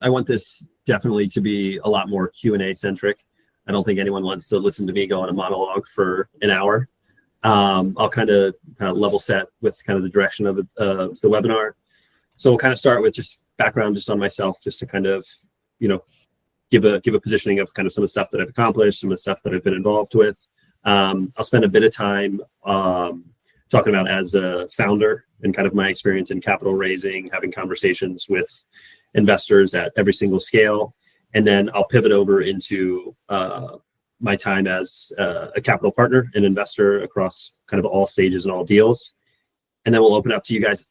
I want this definitely to be a lot more Q&A centric. I don't think anyone wants to listen to me go on a monologue for an hour. I'll kind of level set with kind of the direction of the webinar. So we'll kind of start with just background just on myself, just to kind of, give a positioning of kind of some of the stuff that I've accomplished, some of the stuff that I've been involved with. I'll spend a bit of time talking about as a founder and kind of my experience in capital raising, having conversations with investors at every single scale. And then I'll pivot over into my time as a capital partner and investor across kind of all stages and all deals. And then we'll open up to you guys.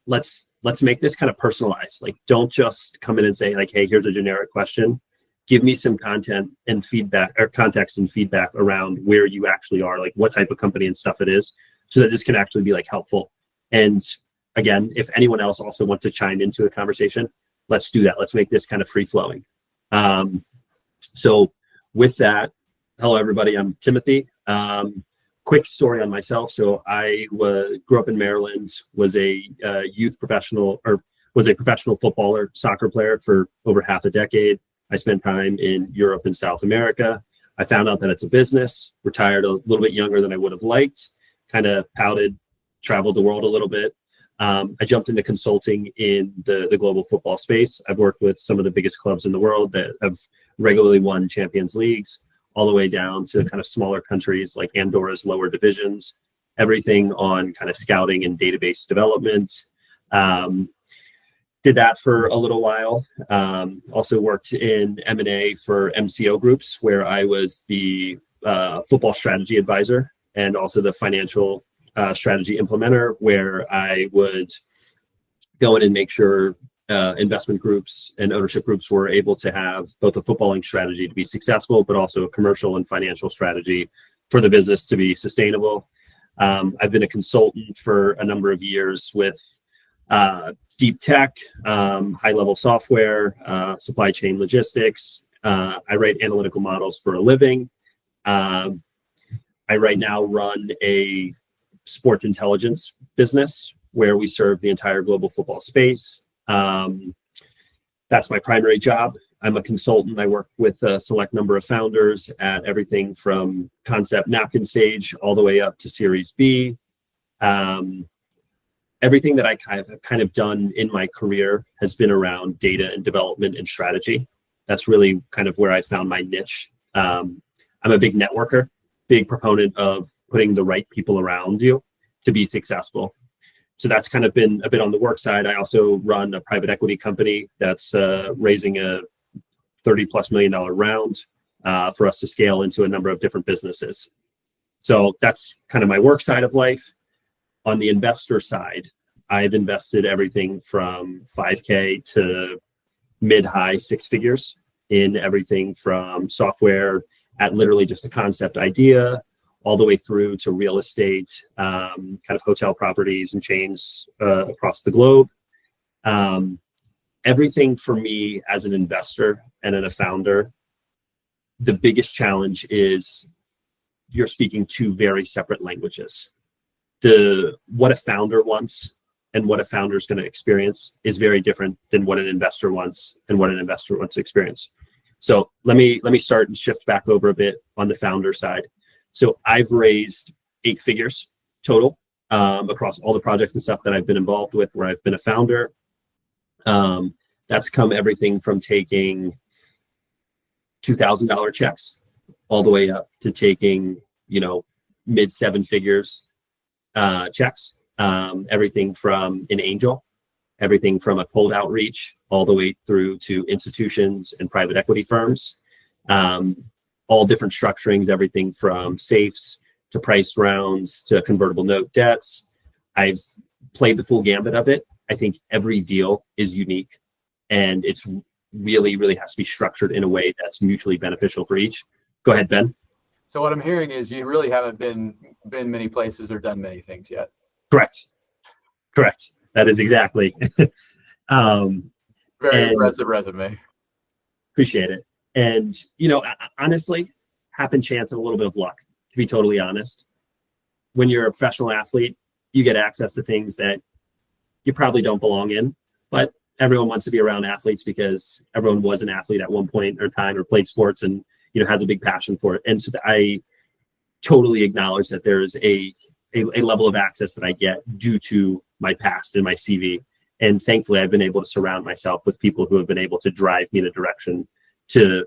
Let's make this kind of personalized. Like, don't just come in and say like, hey, here's a generic question. Give me some content and feedback, or context and feedback around where you actually are, like what type of company and stuff it is, so that this can actually be like helpful. And again, if anyone else also wants to chime into the conversation, let's do that. Let's make this kind of free flowing. So with that, hello everybody, I'm Timothy. Quick story on myself. So I grew up in Maryland, was a professional footballer, soccer player for over half a decade. I spent time in Europe and South America. I found out that it's a business, retired a little bit younger than I would have liked, kind of pouted, traveled the world a little bit. I jumped into consulting in the global football space. I've worked with some of the biggest clubs in the world that have regularly won Champions Leagues, all the way down to kind of smaller countries like Andorra's lower divisions, everything on kind of scouting and database development. Did that for a little while. Also worked in M&A for MCO groups, where I was the football strategy advisor and also the financial strategy implementer, where I would go in and make sure investment groups and ownership groups were able to have both a footballing strategy to be successful, but also a commercial and financial strategy for the business to be sustainable. I've been a consultant for a number of years with deep tech, high-level software, supply chain logistics. I write analytical models for a living. I right now run a sports intelligence business where we serve the entire global football space. That's my primary job. I'm a consultant. I work with a select number of founders at everything from concept napkin stage all the way up to Series B. Everything that I kind of done in my career has been around data and development and strategy. That's really kind of where I found my niche. I'm a big networker, big proponent of putting the right people around you to be successful. So that's kind of been a bit on the work side. I also run a private equity company that's raising a $30+ million round for us to scale into a number of different businesses. So that's kind of my work side of life. On the investor side, I've invested everything from 5K to mid-high six figures in everything from software at literally just a concept idea, all the way through to real estate, kind of hotel properties and chains across the globe. Everything for me as an investor and as a founder, the biggest challenge is you're speaking two very separate languages. What a founder wants and what a founder is going to experience is very different than what an investor wants and what an investor wants to experience. So let me start and shift back over a bit on the founder side. So I've raised 8 figures total across all the projects and stuff that I've been involved with where I've been a founder. That's come everything from taking $2,000 checks all the way up to taking, mid 7 figures checks, everything from an angel, everything from a cold outreach, all the way through to institutions and private equity firms, all different structurings, everything from safes to price rounds to convertible note debts. I've played the full gambit of it. I think every deal is unique, and it's really, really has to be structured in a way that's mutually beneficial for each. Go ahead, Ben. So what I'm hearing is you really haven't been many places or done many things yet. Correct. That is exactly. Very impressive resume. Appreciate it. And, honestly, happen chance and a little bit of luck, to be totally honest. When you're a professional athlete, you get access to things that you probably don't belong in, but everyone wants to be around athletes because everyone was an athlete at one point or time or played sports and, has a big passion for it. And so I totally acknowledge that there is a level of access that I get due to my past and my CV. And thankfully, I've been able to surround myself with people who have been able to drive me in a direction to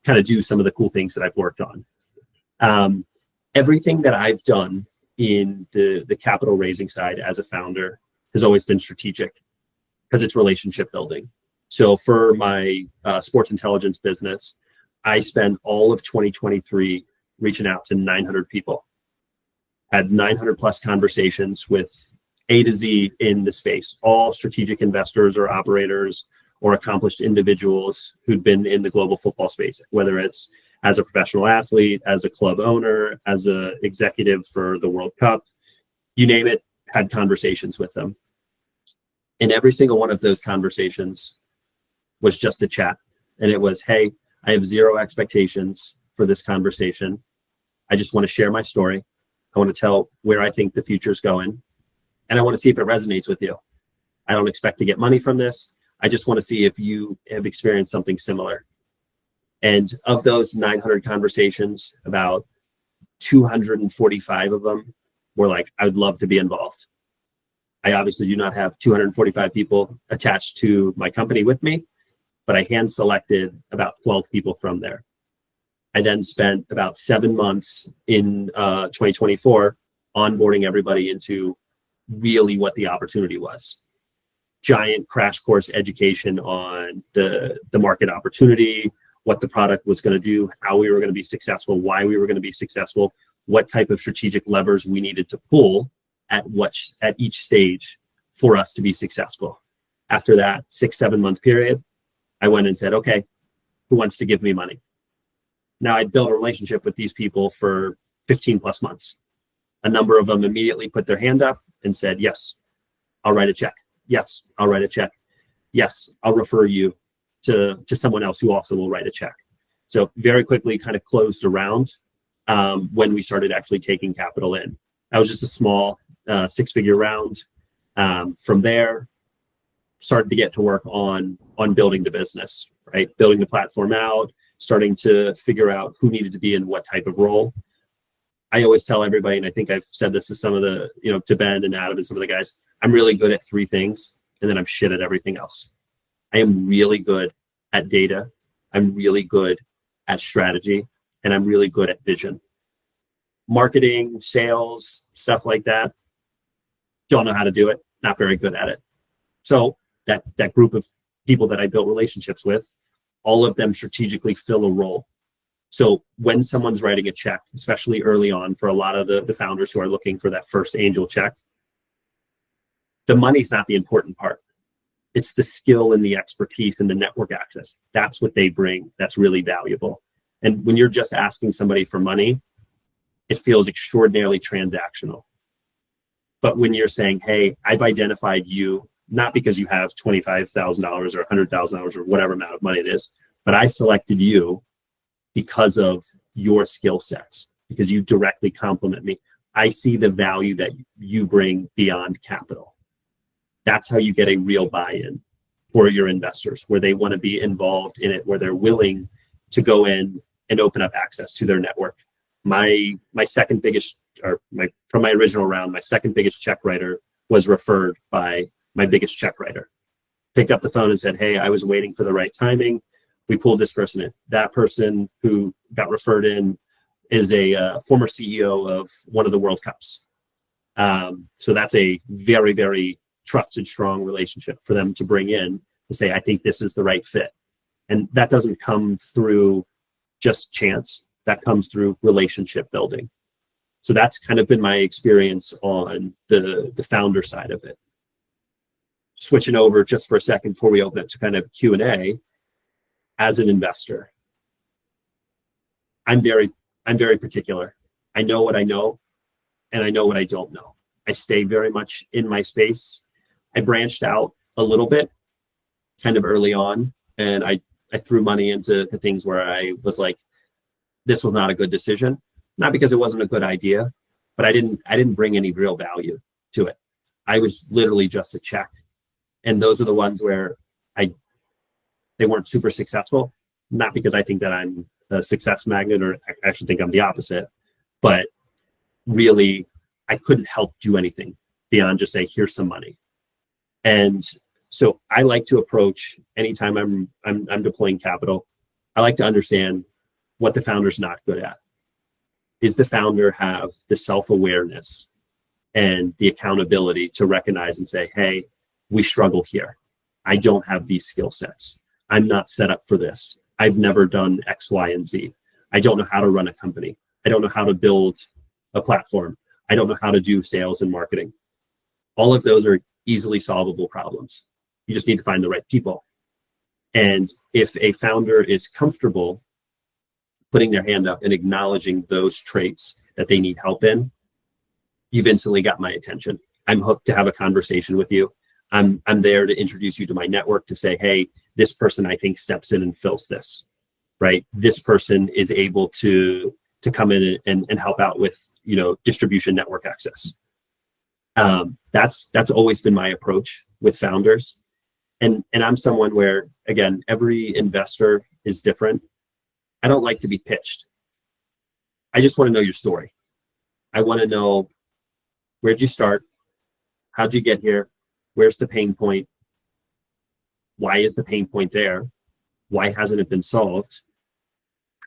kind of do some of the cool things that I've worked on. Everything that I've done in the capital raising side as a founder has always been strategic because it's relationship building. So for my sports intelligence business, I spent all of 2023 reaching out to 900 people, had 900 plus conversations with A to Z in the space, all strategic investors or operators or accomplished individuals who'd been in the global football space, whether it's as a professional athlete, as a club owner, as an executive for the World Cup, you name it, had conversations with them. And every single one of those conversations was just a chat. And it was, hey, I have zero expectations for this conversation. I just want to share my story. I want to tell where I think the future's going. And I want to see if it resonates with you. I don't expect to get money from this. I just want to see if you have experienced something similar. And of those 900 conversations, about 245 of them were like, I would love to be involved. I obviously do not have 245 people attached to my company with me, but I hand selected about 12 people from there. I then spent about 7 months in 2024 onboarding everybody into really what the opportunity was. Giant crash course education on the market opportunity, what the product was going to do, how we were going to be successful, why we were going to be successful, what type of strategic levers we needed to pull at each stage for us to be successful. After that 6-7 month period, I went and said, okay, who wants to give me money? Now I'd built a relationship with these people for 15 plus months. A number of them immediately put their hand up and said, yes, I'll write a check. Yes, I'll write a check. Yes, I'll refer you to someone else who also will write a check. So very quickly kind of closed around when we started actually taking capital in. That was just a small 6-figure round. From there, started to get to work on building the business, right? Building the platform out, starting to figure out who needed to be in what type of role. I always tell everybody, and I think I've said this to some of the, to Ben and Adam and some of the guys, I'm really good at 3 things and then I'm shit at everything else. I am really good at data. I'm really good at strategy, and I'm really good at vision. Marketing, sales, stuff like that, don't know how to do it, not very good at it. So that group of people that I built relationships with, all of them strategically fill a role. So when someone's writing a check, especially early on for a lot of the founders who are looking for that first angel check, the money's not the important part. It's the skill and the expertise and the network access. That's what they bring. That's really valuable. And when you're just asking somebody for money, it feels extraordinarily transactional. But when you're saying, hey, I've identified you, not because you have $25,000 or $100,000 or whatever amount of money it is, but I selected you because of your skill sets, because you directly complement me. I see the value that you bring beyond capital. That's how you get a real buy-in for your investors, where they want to be involved in it, where they're willing to go in and open up access to their network. My second biggest, from my original round, my second biggest check writer was referred by my biggest check writer. Picked up the phone and said, hey, I was waiting for the right timing. We pulled this person in. That person who got referred in is a former CEO of one of the World Cups. So that's a very, very trusted, strong relationship for them to bring in to say, I think this is the right fit. And that doesn't come through just chance. That comes through relationship building. So that's kind of been my experience on the founder side of it. Switching over just for a second before we open it to kind of Q&A, as an investor, I'm very particular. I know what I know, and I know what I don't know. I stay very much in my space. I branched out a little bit kind of early on, and I threw money into things where I was like, this was not a good decision. Not because it wasn't a good idea, but I didn't bring any real value to it. I was literally just a check. And those are the ones where they weren't super successful. Not because I think that I'm a success magnet, or I actually think I'm the opposite, but really I couldn't help do anything beyond just say, here's some money. And so I like to approach anytime I'm deploying capital, I like to understand what the founder's not good at. Is the founder have the self-awareness and the accountability to recognize and say, hey, we struggle here. I don't have these skill sets. I'm not set up for this. I've never done X, Y, and Z. I don't know how to run a company. I don't know how to build a platform. I don't know how to do sales and marketing. All of those are easily solvable problems. You just need to find the right people. And if a founder is comfortable putting their hand up and acknowledging those traits that they need help in, you've instantly got my attention. I'm hooked to have a conversation with you. I'm there to introduce you to my network to say, hey, this person I think steps in and fills this, right? This person is able to come in and help out with, distribution network access. That's always been my approach with founders. And I'm someone where, again, every investor is different. I don't like to be pitched. I just want to know your story. I want to know, where'd you start? How'd you get here? Where's the pain point? Why is the pain point there? Why hasn't it been solved?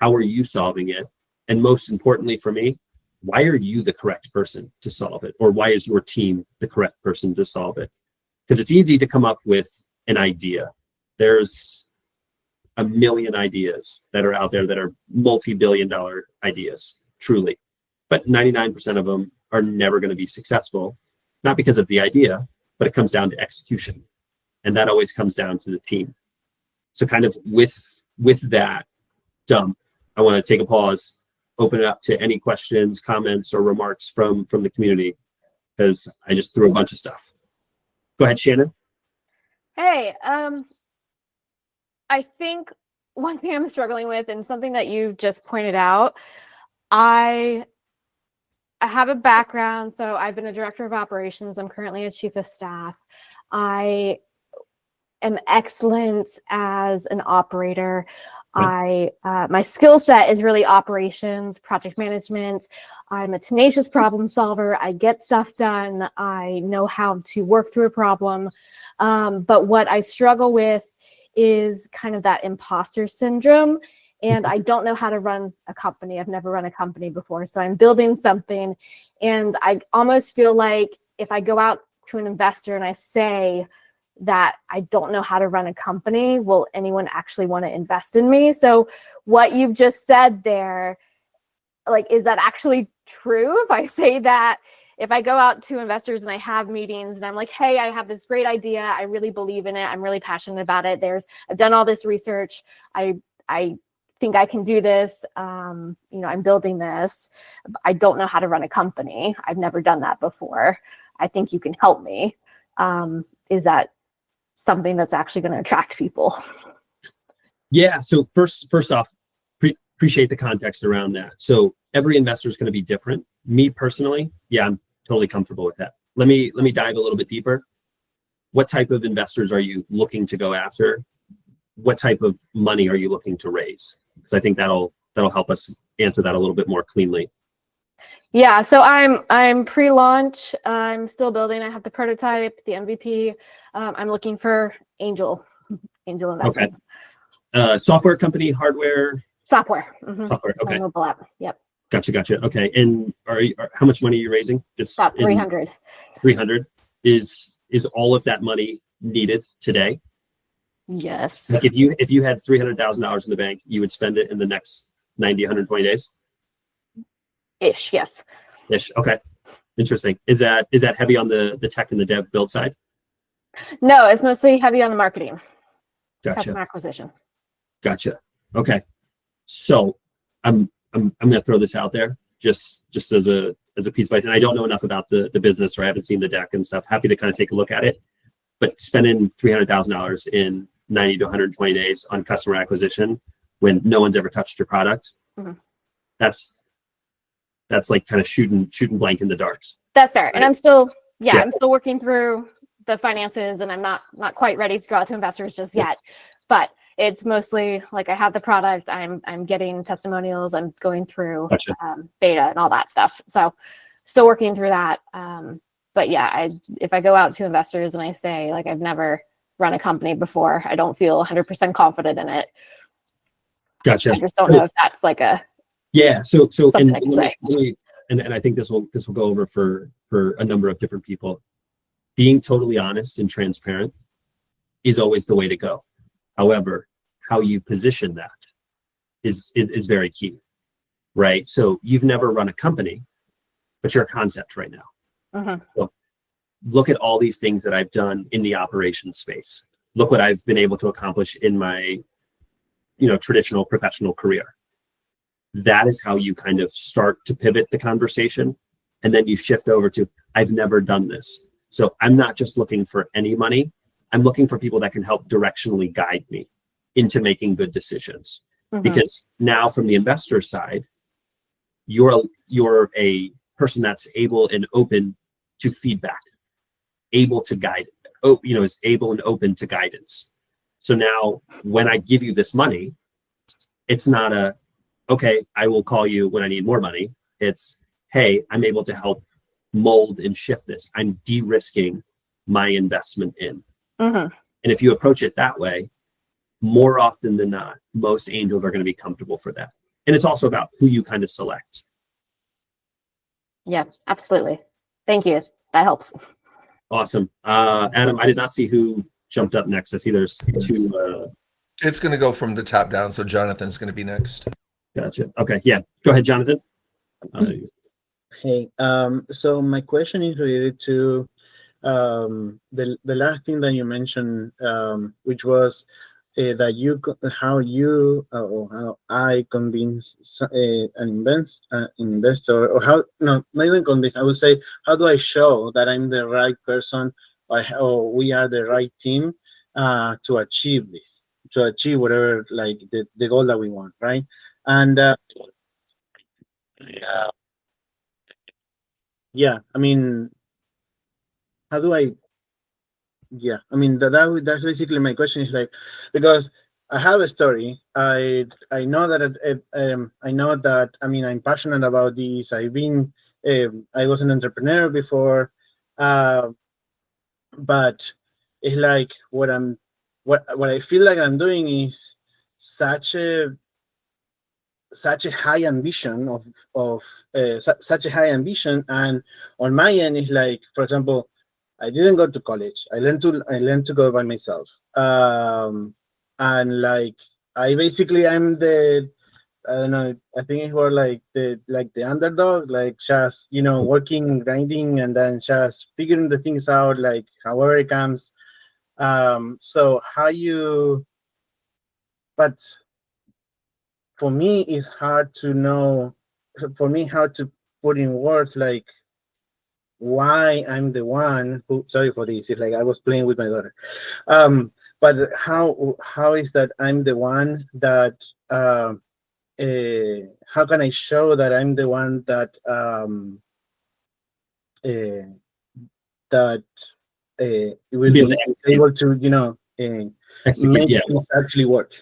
How are you solving it? And most importantly for me, why are you the correct person to solve it? Or why is your team the correct person to solve it? Because it's easy to come up with an idea. There's a million ideas that are out there that are multi-billion-dollar ideas, truly. But 99% of them are never going to be successful, not because of the idea, but it comes down to execution. And that always comes down to the team. So kind of with that dump, I want to take a pause, open it up to any questions, comments, or remarks from the community, because I just threw a bunch of stuff. Go ahead, Shannon. Hey, I think one thing I'm struggling with, and something that you just pointed out, I have a background. So I've been a director of operations. I'm currently a chief of staff. I am excellent as an operator. Right. My skill set is really operations, project management. I'm a tenacious problem solver. I get stuff done. I know how to work through a problem. But what I struggle with is kind of that imposter syndrome. And I don't know how to run a company. I've never run a company before. So I'm building something. And I almost feel like if I go out to an investor and I say that I don't know how to run a company, will anyone actually want to invest in me? So what you've just said there, like, is that actually true? If I say that, if I go out to investors and I have meetings and I'm like, hey, I have this great idea. I really believe in it. I'm really passionate about it. I've done all this research. I think I can do this. I'm building this. I don't know how to run a company. I've never done that before. I think you can help me. Is that something that's actually going to attract people? Yeah. So first off, appreciate the context around that. So every investor is going to be different. Me personally, yeah, I'm totally comfortable with that. Let me dive a little bit deeper. What type of investors are you looking to go after? What type of money are you looking to raise? Because I think that'll help us answer that a little bit more cleanly. Yeah, so I'm pre-launch. I'm still building. I have the prototype, the MVP. I'm looking for angel investments. Okay. Software company, hardware? Software. Mm-hmm. Software. Okay. Mobile app. Yep. Gotcha. Okay. And how much money are you raising? Just about 300. 300. Is all of that money needed today? Yes. Like if you had $300,000 in the bank, you would spend it in the next 90, 120 days? Ish, yes. Ish. Okay. Interesting. Is that heavy on the tech and the dev build side? No, it's mostly heavy on the marketing. Gotcha. Customer acquisition. Gotcha. Okay. So I'm gonna throw this out there just as a piece of advice. And I don't know enough about the business, or I haven't seen the deck and stuff. Happy to kind of take a look at it. But spending $300,000 in 90 to 120 days on customer acquisition when no one's ever touched your product, mm-hmm. that's like kind of shooting blank in the dark. That's fair. Right? And I'm still working through the finances, and I'm not quite ready to go out to investors just yet. But it's mostly like I have the product, I'm getting testimonials, I'm going through Gotcha. beta and all that stuff. So still working through that. But yeah, if I go out to investors and I say like I've never run a company before, I don't feel 100% confident in it. Gotcha. I just don't know if that's like a So something I can say. And I think this will go over for a number of different people. Being totally honest and transparent is always the way to go. However, how you position that is very key, right? So you've never run a company, but you're a concept right now. So look at all these things that I've done in the operations space. Look what I've been able to accomplish in my, traditional professional career. That is how you kind of start to pivot the conversation. And then you shift over to, I've never done this. So I'm not just looking for any money. I'm looking for people that can help directionally guide me into making good decisions. Because now from the investor side, you're a person that's able and open to feedback, able to guide, is able and open to guidance. So now when I give you this money, it's not okay, I will call you when I need more money. It's, hey, I'm able to help mold and shift this. I'm de-risking my investment in. And if you approach it that way, more often than not, most angels are going to be comfortable for that. And it's also about who you kind of select. Yeah, absolutely. Thank you. That helps. Awesome. Adam, I did not see who jumped up next. I see there's two. It's going to go from the top down. So Jonathan's going to be next. Gotcha. Okay. Yeah. Go ahead, Jonathan. Hey, so my question is related to the last thing that you mentioned, which was that how I convince an investor, or how, no, not even convince, I would say, how do I show that I'm the right person, or we are the right team to achieve this, to achieve whatever, like the goal that we want, right? And yeah, I mean, how do I? Yeah, I mean that's basically my question. Is like, because I have a story. I know that I know that, I mean, I'm passionate about this. I was an entrepreneur before, but it's like what I feel like I'm doing is such a high ambition such a high ambition, and on my end is like, for example, I didn't go to college. I learned to go by myself, and like I'm the, I don't know, I think it was like the underdog, like just working, grinding, and then just figuring the things out, like however it comes. So but for me, it's hard to know. For me, how to put in words like why I'm the one who. Sorry for this. It's like I was playing with my daughter. But how is that I'm the one that? How can I show that I'm the one that will be able to Execute, make things actually work?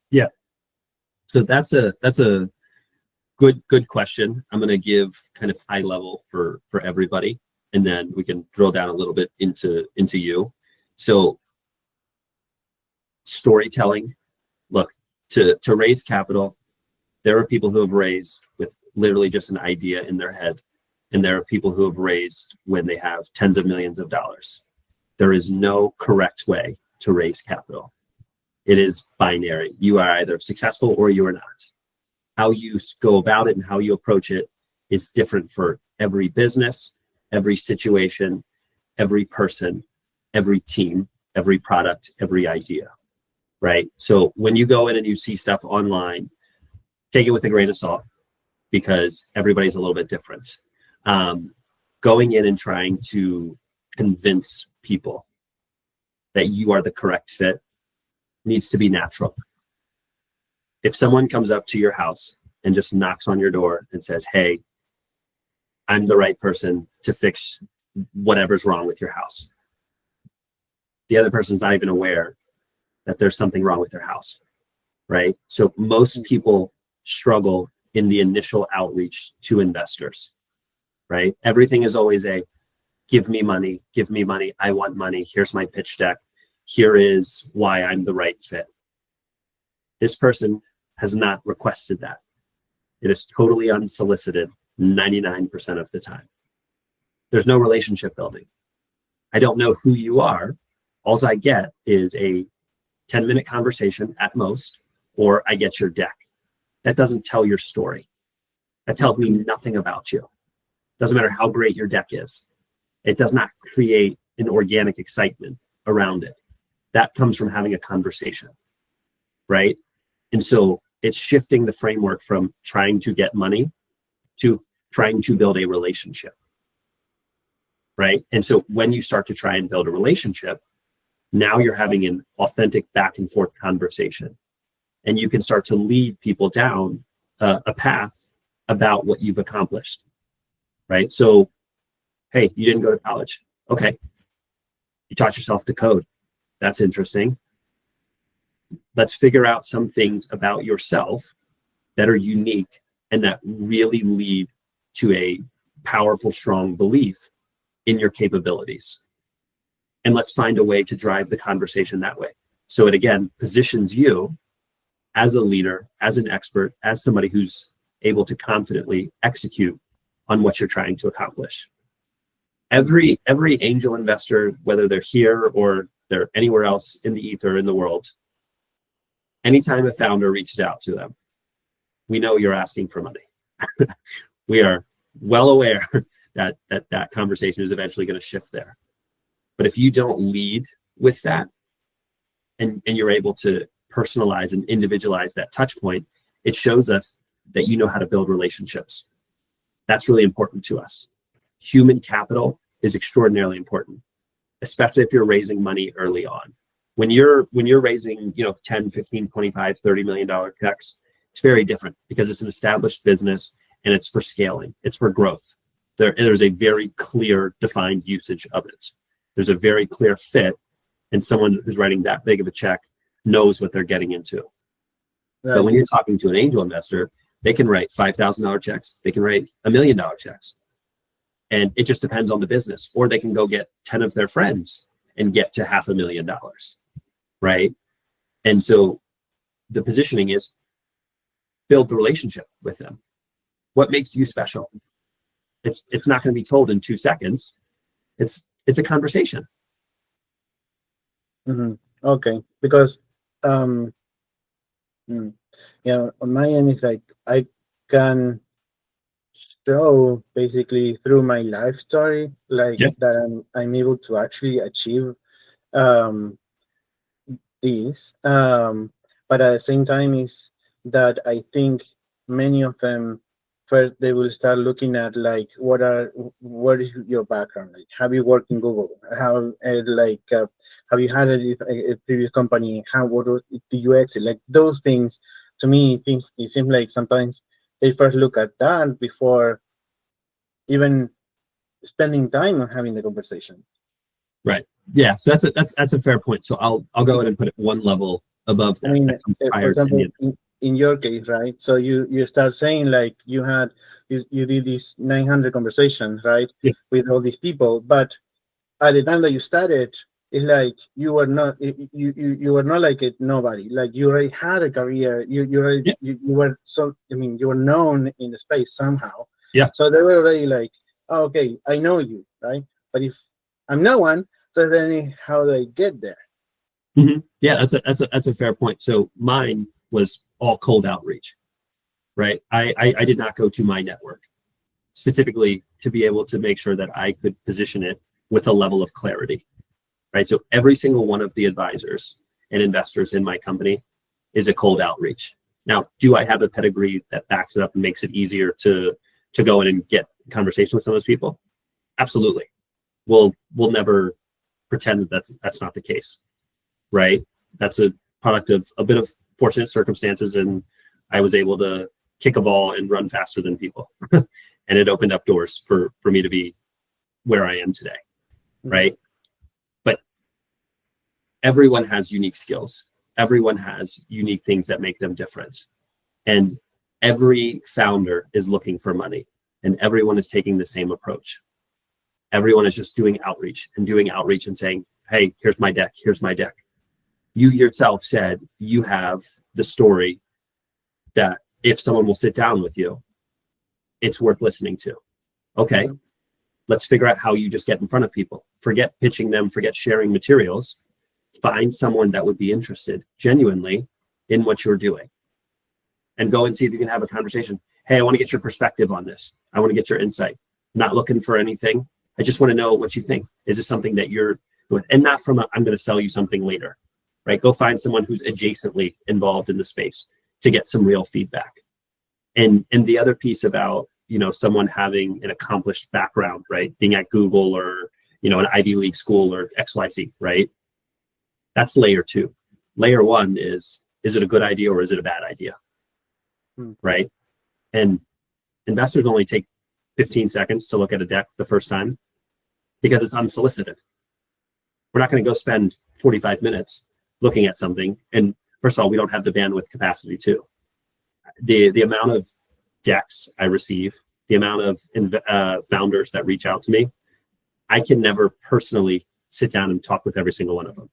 Yeah. So that's a good question. I'm going to give kind of high level for everybody, and then we can drill down a little bit into you. So storytelling. Look, to raise capital, there are people who have raised with literally just an idea in their head, and there are people who have raised when they have tens of millions of dollars. There is no correct way to raise capital. It is binary. You are either successful or you are not. How you go about it and how you approach it is different for every business, every situation, every person, every team, every product, every idea, right? So when you go in and you see stuff online, take it with a grain of salt, because everybody's a little bit different. Going in and trying to convince people that you are the correct fit needs to be natural. If someone comes up to your house and just knocks on your door and says, hey, I'm the right person to fix whatever's wrong with your house, the other person's not even aware that there's something wrong with their house. right? So most people struggle in the initial outreach to investors, right? Everything is always a give me money, I want money, here's my pitch deck, here is why I'm the right fit. This person has not requested that. It is totally unsolicited 99% of the time. There's no relationship building. I don't know who you are. All I get is a 10-minute conversation at most, or I get your deck. That doesn't tell your story. That tells me nothing about you. Doesn't matter how great your deck is. It does not create an organic excitement around it. That comes from having a conversation, right? And so it's shifting the framework from trying to get money to trying to build a relationship, right? And so when you start to try and build a relationship, now you're having an authentic back and forth conversation, and you can start to lead people down a path about what you've accomplished, right? So, hey, you didn't go to college. Okay. You taught yourself to code. That's interesting. Let's figure out some things about yourself that are unique and that really lead to a powerful, strong belief in your capabilities. And let's find a way to drive the conversation that way. So it again positions you as a leader, as an expert, as somebody who's able to confidently execute on what you're trying to accomplish. Every angel investor, whether they're here or they're anywhere else in the ether in the world, anytime a founder reaches out to them, we know you're asking for money. We are well aware that conversation is eventually going to shift there. But if you don't lead with that and you're able to personalize and individualize that touch point, it shows us that you know how to build relationships. That's really important to us. Human capital is extraordinarily important, especially if you're raising money early on. When you're raising, 10, 15, 25, $30 million checks, it's very different because it's an established business and it's for scaling. It's for growth. There's a very clear defined usage of it. There's a very clear fit, and someone who's writing that big of a check knows what they're getting into. Right. But when you're talking to an angel investor, they can write $5,000 checks. They can write $1 million checks. And it just depends on the business. Or they can go get 10 of their friends and get to $500,000, right? And so the positioning is build the relationship with them. What makes you special? It's not going to be told in 2 seconds. It's a conversation. Mm-hmm. Okay, because on my end, it's like I can show basically through my life story, that I'm able to actually achieve this. But at the same time, is that I think many of them first they will start looking at like what is your background, like have you worked in Google, have you had a previous company, what was the UX, like those things. To me it seems like sometimes they first look at that before even spending time on having the conversation. Right. Yeah. So that's a fair point. So I'll go ahead and put it one level above that. I mean, for example, in your case, right? So you start saying like you did these 900 conversations, right? Yeah. With all these people, but at the time that you started, it's like you were not like a nobody. Like you already had a career. You were you were known in the space somehow. Yeah. So they were already like, oh, okay, I know you, right? But if I'm no one, so then how do I get there? Mm-hmm. Yeah, that's a fair point. So mine was all cold outreach, right? I did not go to my network specifically to be able to make sure that I could position it with a level of clarity, right? So every single one of the advisors and investors in my company is a cold outreach. Now, do I have a pedigree that backs it up and makes it easier to go in and get conversation with some of those people? Absolutely. We'll never pretend that that's not the case, right? That's a product of a bit of fortunate circumstances, and I was able to kick a ball and run faster than people. And it opened up doors for me to be where I am today, right? But everyone has unique skills. everyone has unique things that make them different. And every founder is looking for money, and everyone is taking the same approach. Everyone is just doing outreach and saying, hey, here's my deck, here's my deck. You yourself said you have the story that if someone will sit down with you, it's worth listening to. Okay, let's figure out how you just get in front of people. Forget pitching them, forget sharing materials. Find someone that would be interested genuinely in what you're doing, and go and see if you can have a conversation. Hey, I want to get your perspective on this. I want to get your insight. I'm not looking for anything. I just want to know what you think. Is this something that you're doing? And not from I'm going to sell you something later, right? Go find someone who's adjacently involved in the space to get some real feedback. And the other piece about, someone having an accomplished background, right? Being at Google or, an Ivy League school or XYZ, right? That's layer 2. Layer 1 is it a good idea or is it a bad idea? Right? And investors only take 15 seconds to look at a deck the first time because it's unsolicited. We're not going to go spend 45 minutes looking at something. And first of all, we don't have the bandwidth capacity to. The amount of decks I receive, the amount of founders that reach out to me, I can never personally sit down and talk with every single one of them.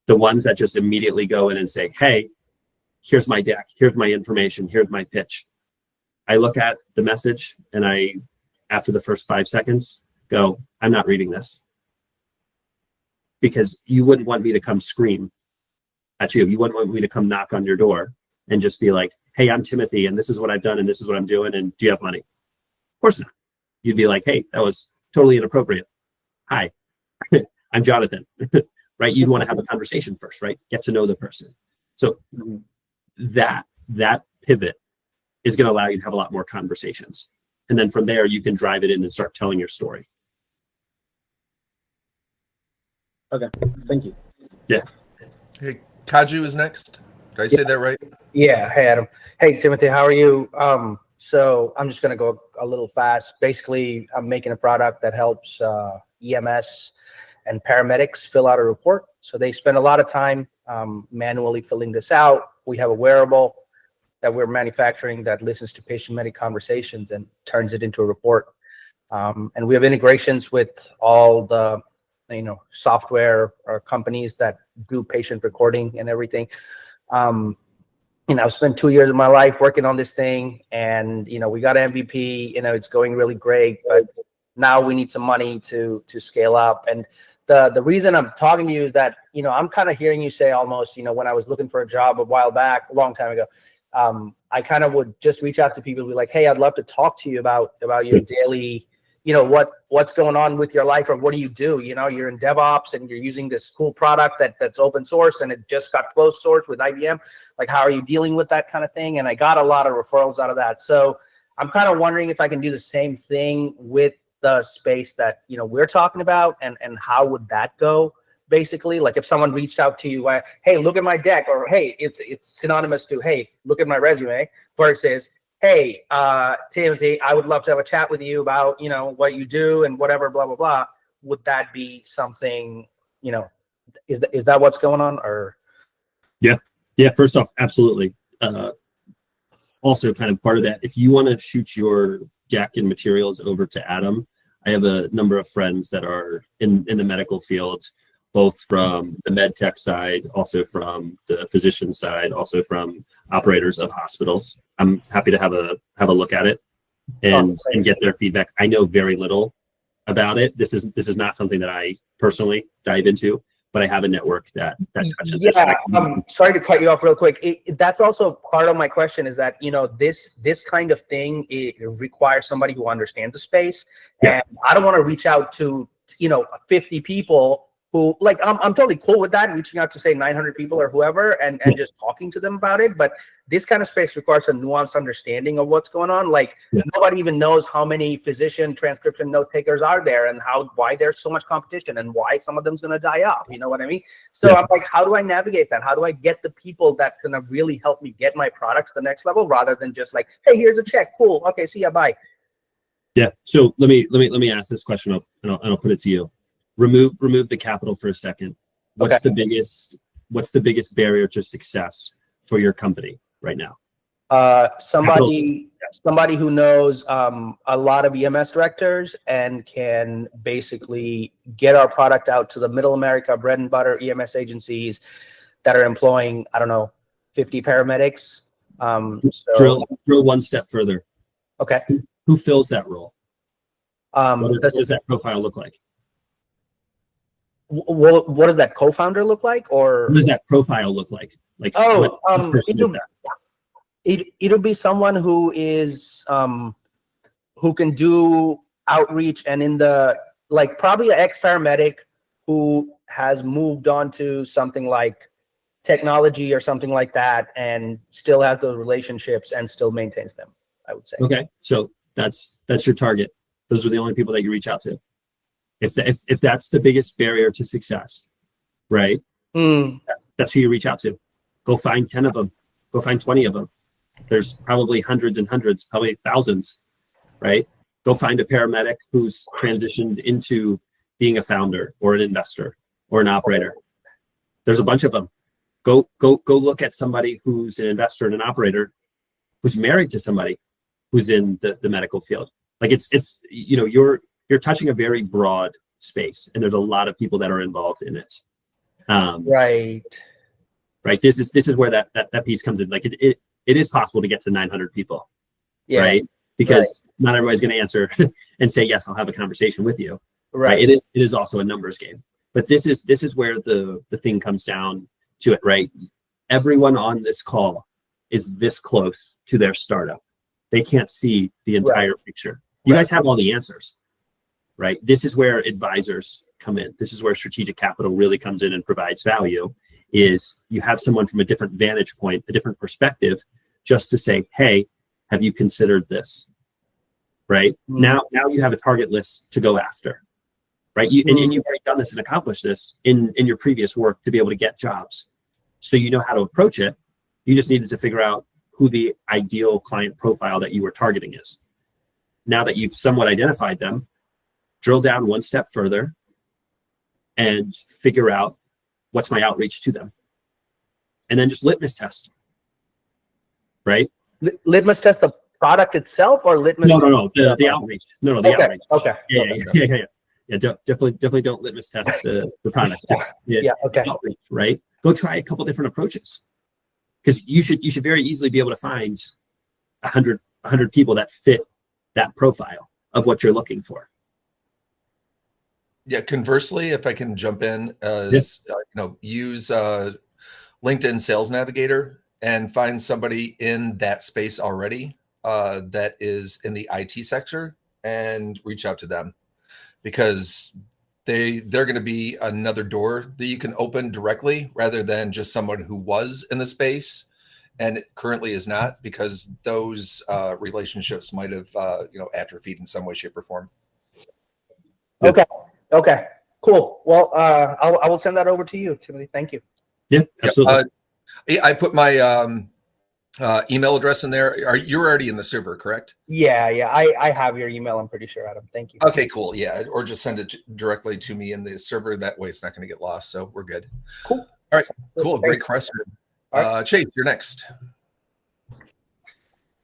The ones that just immediately go in and say, hey, here's my deck, here's my information, here's my pitch. I look at the message and I, after the first 5 seconds, go, I'm not reading this. Because you wouldn't want me to come scream at you. You wouldn't want me to come knock on your door and just be like, hey, I'm Timothy and this is what I've done and this is what I'm doing and do you have money? Of course not. You'd be like, hey, that was totally inappropriate. Hi, I'm Jonathan. Right? You'd want to have a conversation first, right? Get to know the person. So that pivot is going to allow you to have a lot more conversations. And then from there, you can drive it in and start telling your story. Okay, thank you. Yeah. Hey, Kaju is next. Did I say that right? Yeah. Hey, Adam. Hey, Timothy. How are you? So I'm just going to go a little fast. Basically, I'm making a product that helps EMS and paramedics fill out a report. So they spend a lot of time manually filling this out. We have a wearable that we're manufacturing that listens to patient-medic conversations and turns it into a report. And we have integrations with all the software or companies that do patient recording and everything. I've spent 2 years of my life working on this thing, and we got MVP. It's going really great, but now we need some money to scale up. And the reason I'm talking to you is that I'm kind of hearing you say almost when I was looking for a job a while back, a long time ago, I kind of would just reach out to people and be like, hey, I'd love to talk to you about your daily, what's going on with your life, or what do you do? You're in DevOps and you're using this cool product that's open source and it just got closed source with IBM. Like, how are you dealing with that kind of thing? And I got a lot of referrals out of that. So I'm kind of wondering if I can do the same thing with the space that, we're talking about, and how would that go? Basically, like if someone reached out to you, hey, look at my deck, or hey, it's synonymous to, hey, look at my resume, versus, hey, Timothy, I would love to have a chat with you about, what you do and whatever, blah, blah, blah. Would that be something, is that what's going on? Or Yeah. First off, absolutely. Also kind of part of that, if you want to shoot your deck and materials over to Adam, I have a number of friends that are in the medical field, both from the med tech side, also from the physician side, also from operators of hospitals. I'm happy to have a look at it and get their feedback. I know very little about it. This is not something that I personally dive into, but I have a network that touches this. Yeah, sorry to cut you off real quick. That's also part of my question, is that this kind of thing, it requires somebody who understands the space. Yeah. And I don't want to reach out to 50 people who, like, I'm totally cool with that, reaching out to say 900 people or whoever and just talking to them about it. But this kind of space requires a nuanced understanding of what's going on. Like, nobody even knows how many physician transcription note takers are there, and why there's so much competition, and why some of them's going to die off. You know what I mean? So I'm like, how do I navigate that? How do I get the people that going to really help me get my product to the next level, rather than just like, hey, here's a check, cool, okay, see ya, bye. Yeah. So let me ask this question, and I'll put it to you. Remove the capital for a second. What's the biggest what's the biggest barrier to success for your company right now? Somebody who knows a lot of EMS directors and can basically get our product out to the middle America bread and butter EMS agencies that are employing, I don't know, 50 paramedics. Drill one step further. Okay. Who fills that role? What does that profile look like? What does that co-founder look like? Or what does that profile look like? Like, what person is that? It'll be someone who is who can do outreach and in the like probably an ex-paramedic who has moved on to something like technology or something like that and still has those relationships and still maintains them, I would say. Okay, so that's your target. Those are the only people that you reach out to. If that's the biggest barrier to success, right? That's who you reach out to. Go find 10 of them. Go find 20 of them. There's probably hundreds and hundreds, probably thousands, right? Go find a paramedic who's transitioned into being a founder or an investor or an operator. There's a bunch of them. Go look at somebody who's an investor and an operator who's married to somebody who's in the medical field. Like it's you know, you're touching a very broad space and there's a lot of people that are involved in it. Right. This is where that piece comes in. Like it is possible to get to 900 people, right? Because not everybody's going to answer and say, yes, I'll have a conversation with you. Right. It is also a numbers game, but this is where the thing comes down to it, right? Everyone on this call is this close to their startup. They can't see the entire picture. You guys have all the answers, right? This is where advisors come in. This is where strategic capital really comes in and provides value. Is you have someone from a different vantage point, a different perspective, just to say, hey, have you considered this? Right? Now you have a target list to go after, right? And you've already done this and accomplished this in your previous work to be able to get jobs. So you know how to approach it. You just needed to figure out who the ideal client profile that you were targeting is. Now that you've somewhat identified them, drill down one step further and figure out what's my outreach to them? And then just litmus test, right? Litmus test the product itself or litmus? No, the outreach. No, the outreach. Okay. Yeah. Definitely don't litmus test the product. Okay. Outreach, right? Go try a couple different approaches because you should very easily be able to find 100 people that fit that profile of what you're looking for. Yeah. Conversely, if I can jump in, use LinkedIn Sales Navigator and find somebody in that space already that is in the IT sector and reach out to them because they're going to be another door that you can open directly rather than just someone who was in the space and currently is not, because those relationships might have atrophied in some way, shape, or form. Okay, cool. Well, I will send that over to you, Timothy. Thank you. Yeah, absolutely. I put my email address in there. You're already in the server, correct? Yeah. I have your email. I'm pretty sure, Adam. Thank you. Okay, cool. Yeah, or just send it directly to me in the server. That way, it's not going to get lost. So we're good. Cool. All right. Cool. Great question. Right. Chase, you're next.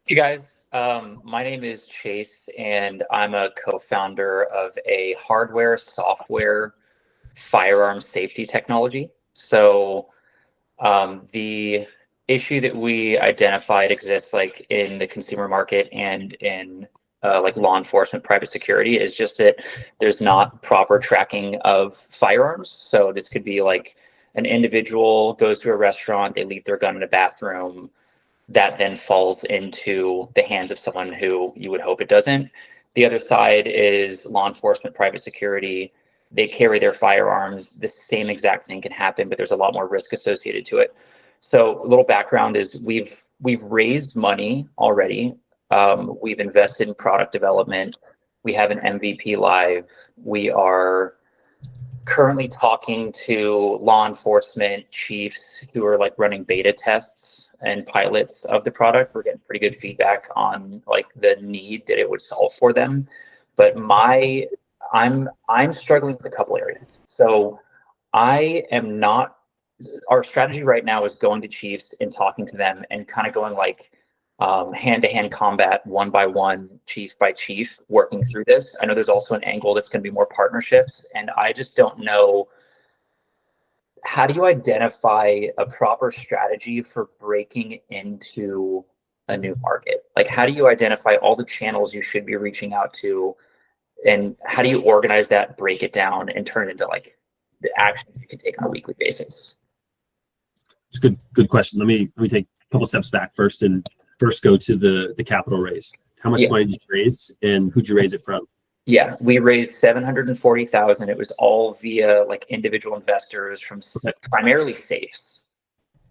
Hey guys. My name is Chase, and I'm a co-founder of a hardware, software, firearm safety technology. So the issue that we identified exists like in the consumer market and in like law enforcement, private security, is just that there's not proper tracking of firearms. So this could be like an individual goes to a restaurant, they leave their gun in a bathroom, that then falls into the hands of someone who you would hope it doesn't. The other side is law enforcement, private security. They carry their firearms. The same exact thing can happen, but there's a lot more risk associated to it. So a little background is we've raised money already. We've invested in product development. We have an MVP live. We are currently talking to law enforcement chiefs who are like running beta tests and pilots of the product. We're getting pretty good feedback on like the need that it would solve for them. But I'm struggling with a couple areas. So I am not our strategy right now is going to chiefs and talking to them and kind of going like hand-to-hand combat, one by one, chief by chief, working through this. I know there's also an angle that's going to be more partnerships, and I just don't know, how do you identify a proper strategy for breaking into a new market? Like, how do you identify all the channels you should be reaching out to, and how do you organize that, break it down, and turn it into like the action you can take on a weekly basis? It's a good question. Let me take a couple steps back first and go to the capital raise. How much money did you raise, and who'd you raise it from? Yeah, we raised 740,000. It was all via like individual investors from primarily safes.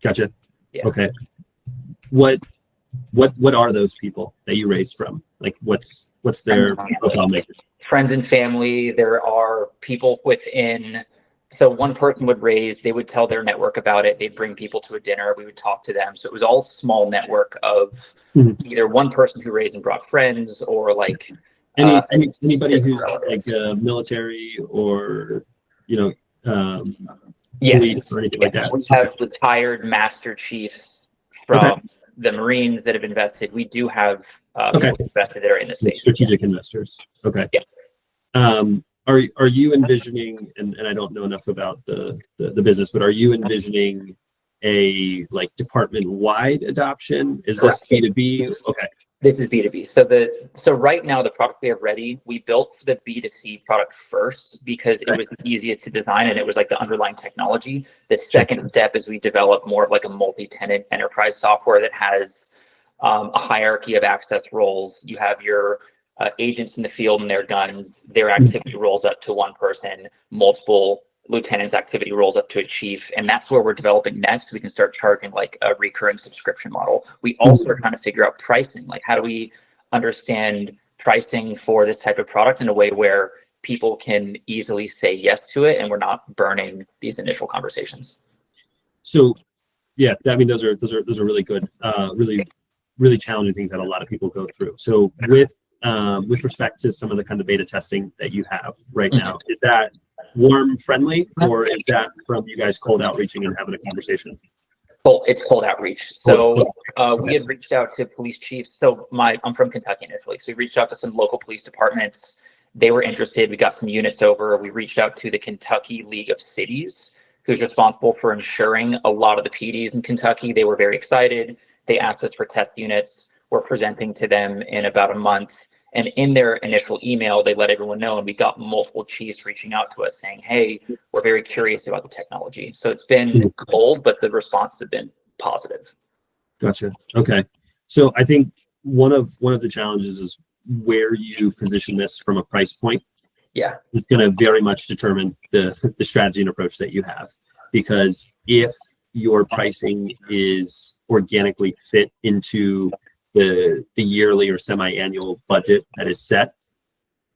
Gotcha. Yeah. Okay. What are those people that you raised from? Like, what's their profile makers? Friends and family. There are people within. So one person would raise, they would tell their network about it. They'd bring people to a dinner. We would talk to them. So it was all small network of either one person who raised and brought friends, or like anybody who's like military or police or anything like that. We have retired master chiefs from the Marines that have invested. We do have people invested that are in the space. Strategic investors. Okay. Yeah. Are you envisioning, and I don't know enough about the business, but are you envisioning a like department-wide adoption? Is this B2B? Okay. This is B2B. So right now the product we have ready, we built for the B2C product first because it was easiest to design and it was like the underlying technology. The second step is we develop more of like a multi-tenant enterprise software that has a hierarchy of access roles. You have your agents in the field and their guns, their activity rolls up to one person, multiple lieutenants activity rolls up to a chief, and that's where we're developing next. We can start charging like a recurring subscription model. We also are trying to figure out pricing, like how do we understand pricing for this type of product in a way where people can easily say yes to it and we're not burning these initial conversations. So yeah, I mean those are really good, really challenging things that a lot of people go through. So with respect to some of the kind of beta testing that you have right now, is that warm friendly, or is that from you guys cold outreaching and having a conversation? Well, it's cold outreach. So we had reached out to police chiefs. So I'm from Kentucky initially. So we reached out to some local police departments. They were interested. We got some units over. We reached out to the Kentucky League of Cities, who's responsible for ensuring a lot of the PDs in Kentucky. They were very excited. They asked us for test units. We're presenting to them in about a month. And in their initial email, they let everyone know, and we got multiple chiefs reaching out to us saying, hey, we're very curious about the technology. So it's been cold, but the responses have been positive. Gotcha. Okay. So I think one of the challenges is where you position this from a price point. Yeah. It's going to very much determine the strategy and approach that you have. Because if your pricing is organically fit into the yearly or semi-annual budget that is set,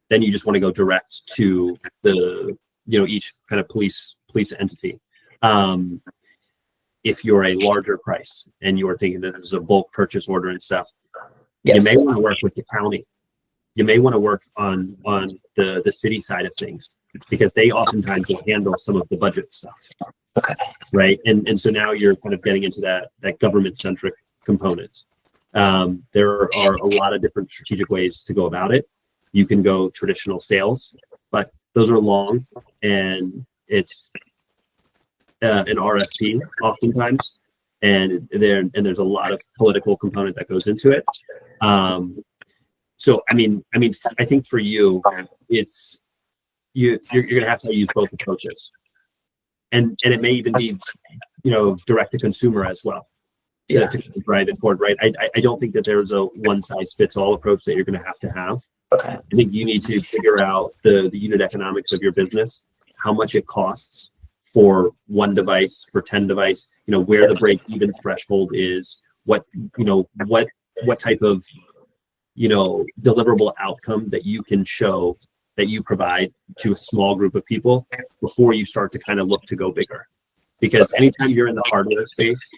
then you just want to go direct to the each kind of police entity. If you're a larger price and you're thinking that there's a bulk purchase order and stuff, you may want to work with the county. You may want to work on the city side of things, because they oftentimes will handle some of the budget stuff. Okay. Right. And so now you're kind of getting into that government centric component. There are a lot of different strategic ways to go about it. You can go traditional sales, but those are long, and it's an RFP oftentimes, and there's a lot of political component that goes into it. So I mean, I think for you, it's you're gonna have to use both approaches, and it may even be direct to consumer as well. To drive it forward, right? I don't think that there's a one size fits all approach that you're going to have. Okay. I think you need to figure out the unit economics of your business, how much it costs for one device, for 10 device, where the break even threshold is, what type of deliverable outcome that you can show that you provide to a small group of people before you start to kind of look to go bigger. Because anytime you're in the hardware space,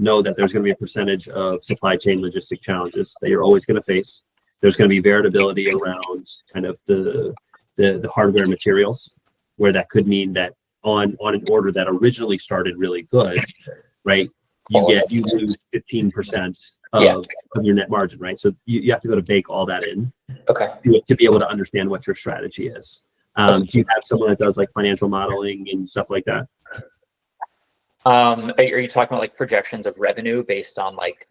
know that there's going to be a percentage of supply chain logistic challenges that you're always going to face. There's going to be variability around kind of the hardware materials, where that could mean that on an order that originally started really good, right? You lose 15% of your net margin, right? So you have to go to bake all that in to be able to understand what your strategy is. Do you have someone that does like financial modeling and stuff like that? Are you talking about like projections of revenue based on like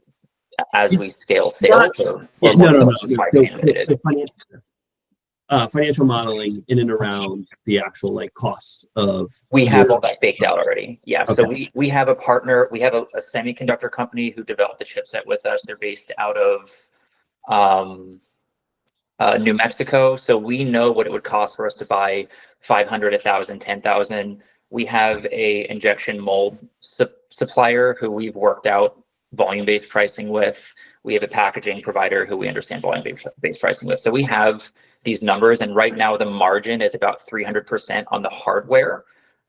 as we scale sales? No. So financial modeling in and around the actual like cost of. We have all that baked out already. Yeah. Okay. So we have a partner. We have a semiconductor company who developed the chipset with us. They're based out of New Mexico. So we know what it would cost for us to buy 500, 1,000, 10,000. We have a injection mold supplier who we've worked out volume-based pricing with. We have a packaging provider who we understand volume-based pricing with. So we have these numbers, and right now the margin is about 300% on the hardware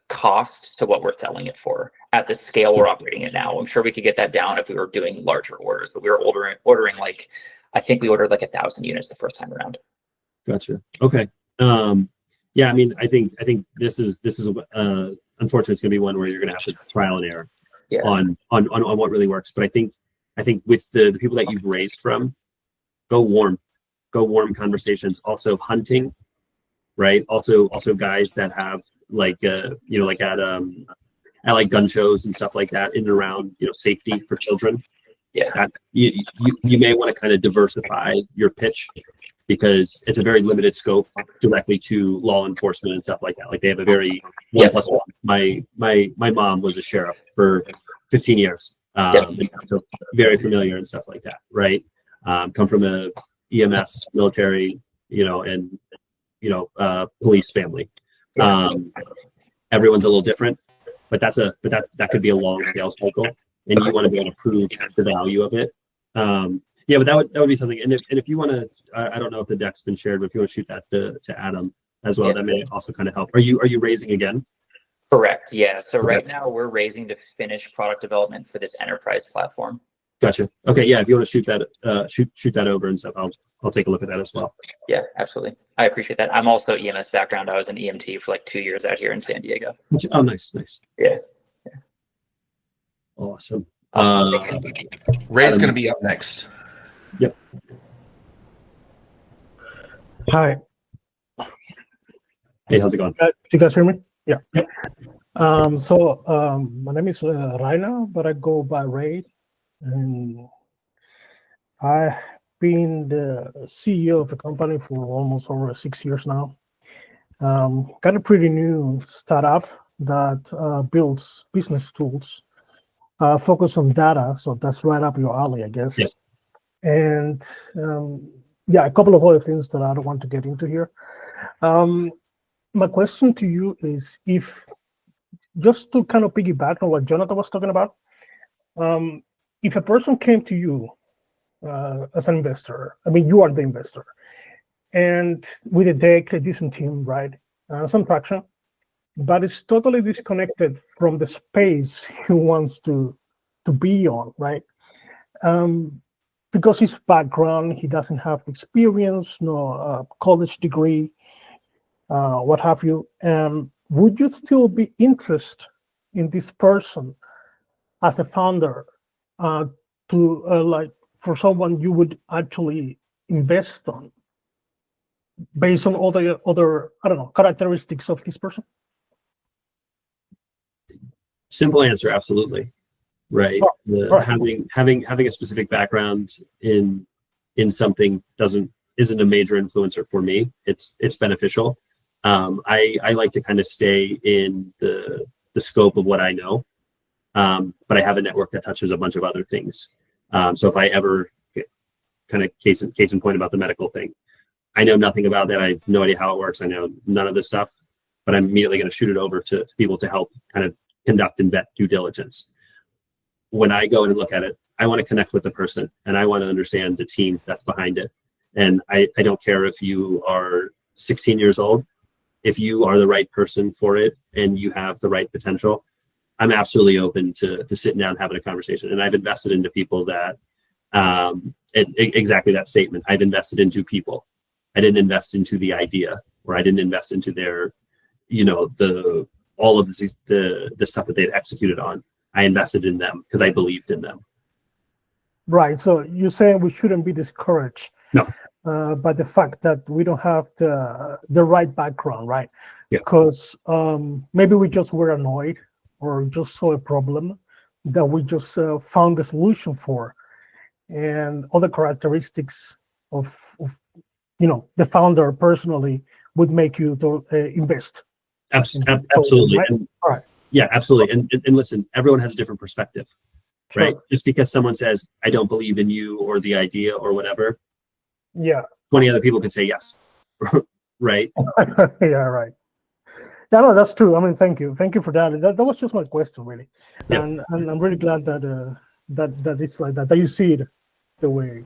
cost to what we're selling it for at the scale we're operating it now. I'm sure we could get that down if we were doing larger orders, but we were ordering like, I think we ordered like 1,000 units the first time around. Gotcha. Okay. Yeah, I mean, I think this is unfortunately it's going to be one where you're going to have to trial and error on what really works. But I think with the people that you've raised from, go warm conversations. Also hunting, right? Also guys that have like like at like gun shows and stuff like that in and around safety for children. Yeah, that you may want to kind of diversify your pitch, because it's a very limited scope directly to law enforcement and stuff like that. Like they have a very 1+1. My mom was a sheriff for 15 years, so very familiar and stuff like that, right? Come from a EMS, military, and police family. Everyone's a little different, but that could be a long sales cycle, and you want to be able to prove the value of it. But that would be something. And if you want to, I don't know if the deck's been shared, but if you want to shoot that to Adam as well, that may also kind of help. Are you raising again? Correct. Yeah. So right now we're raising to finish product development for this enterprise platform. Gotcha. Okay. Yeah. If you want to shoot that over and stuff, I'll take a look at that as well. Yeah, absolutely. I appreciate that. I'm also EMS background. I was an EMT for like 2 years out here in San Diego. Oh, nice. Yeah. Awesome. Ray's going to be up next. Yep. Hi. Hey, how's it going? Do you guys hear me? Yeah. Yep. My name is Raina, but I go by Ray, and I've been the CEO of the company for almost over 6 years now. Got a pretty new startup that builds business tools, focus on data. So that's right up your alley, I guess. Yes. And a couple of other things that I don't want to get into here. My question to you is, if just to kind of piggyback on what Jonathan was talking about, if a person came to you as an investor, I mean, you are the investor, and with a deck, a decent team, right, some traction, but it's totally disconnected from the space he wants to be on, right? Because his background, he doesn't have experience, no college degree, what have you. Would you still be interested in this person as a founder for someone you would actually invest on based on all the other, I don't know, characteristics of this person? Simple answer, absolutely. Right. Having a specific background in something isn't a major influencer for me. It's beneficial. I like to kind of stay in the scope of what I know, but I have a network that touches a bunch of other things. So if I ever kind of case in point about the medical thing, I know nothing about that. I have no idea how it works. I know none of this stuff, but I'm immediately going to shoot it over to people to help kind of conduct and vet due diligence. When I go and look at it, I want to connect with the person, and I want to understand the team that's behind it. And I don't care if you are 16 years old. If you are the right person for it and you have the right potential, I'm absolutely open to sitting down and having a conversation. And I've invested into people that, exactly that statement. I've invested into people. I didn't invest into the idea, or I didn't invest into their, the all of the stuff that they'd executed on. I invested in them because I believed in them. Right. So you're saying we shouldn't be discouraged No. by the fact that we don't have the right background, right? Yeah. Because maybe we just were annoyed or just saw a problem that we just found the solution for, and other characteristics of the founder personally would make you to invest. Absolutely. Right? And, all right. Yeah, absolutely. And listen, everyone has a different perspective, right? Sure. Just because someone says, I don't believe in you or the idea or whatever, Yeah. 20 other people could say yes, right? Yeah, right. Yeah, no, that's true. I mean, thank you for that. That was just my question, really. Yeah. And I'm really glad that that it's like that you see it the way.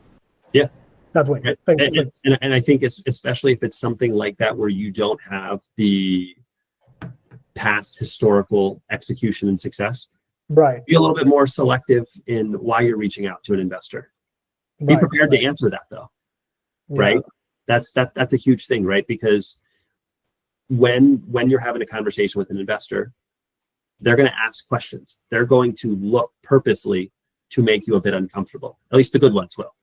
Yeah. That way. Right. Thank you. And I think especially if it's something like that where you don't have the past historical execution and success, Right. be a little bit more selective in why you're reaching out to an investor. Be prepared to answer that though, right? That's a huge thing, right? Because when you're having a conversation with an investor, they're going to ask questions. They're going to look purposely to make you a bit uncomfortable. At least the good ones will.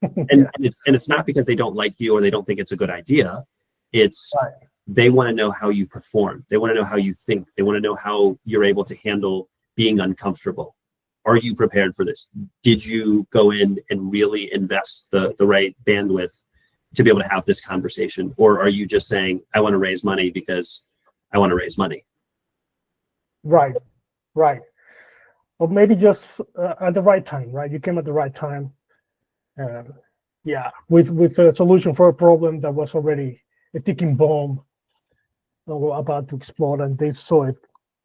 And it's not because they don't like you or they don't think it's a good idea. It's they want to know how you perform. They want to know how you think. They want to know how you're able to handle being uncomfortable. Are you prepared for this? Did you go in and really invest the right bandwidth to be able to have this conversation? Or are you just saying, I want to raise money because I want to raise money? Right. Or maybe just at the right time, right? You came at the right time. With a solution for a problem that was already a ticking bomb about to explode, and they saw it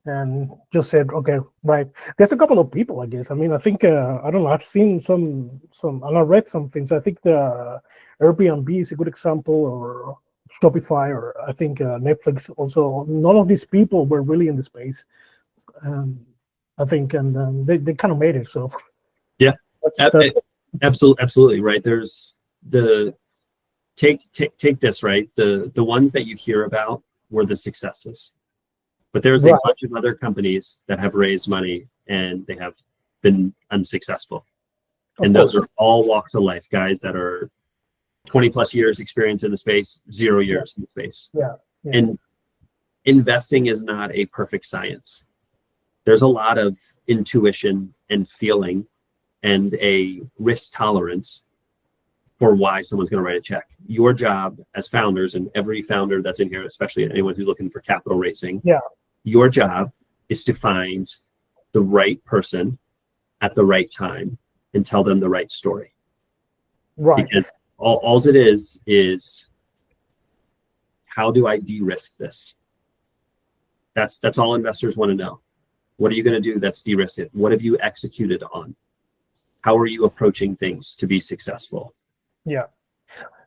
and just said, okay, right. There's a couple of people, I guess. I mean, I think I don't know. I've seen some, and I read some things. I think the Airbnb is a good example, or Shopify, or I think Netflix also. None of these people were really in the space, I think, and they kind of made it. So yeah, that's absolutely right. There's take this, right. The ones that you hear about were the successes. But there's a bunch of other companies that have raised money and they have been unsuccessful. And those are all walks of life, guys that are 20 plus years experience in the space, 0 years in the space. Yeah. And investing is not a perfect science. There's a lot of intuition and feeling and a risk tolerance for why someone's going to write a check. Your job as founders, and every founder that's in here, especially anyone who's looking for capital raising, your job is to find the right person at the right time and tell them the right story. Right. Because all it is how do I de-risk this? That's all investors want to know. What are you going to do that's de-risk it? What have you executed on? How are you approaching things to be successful? Yeah.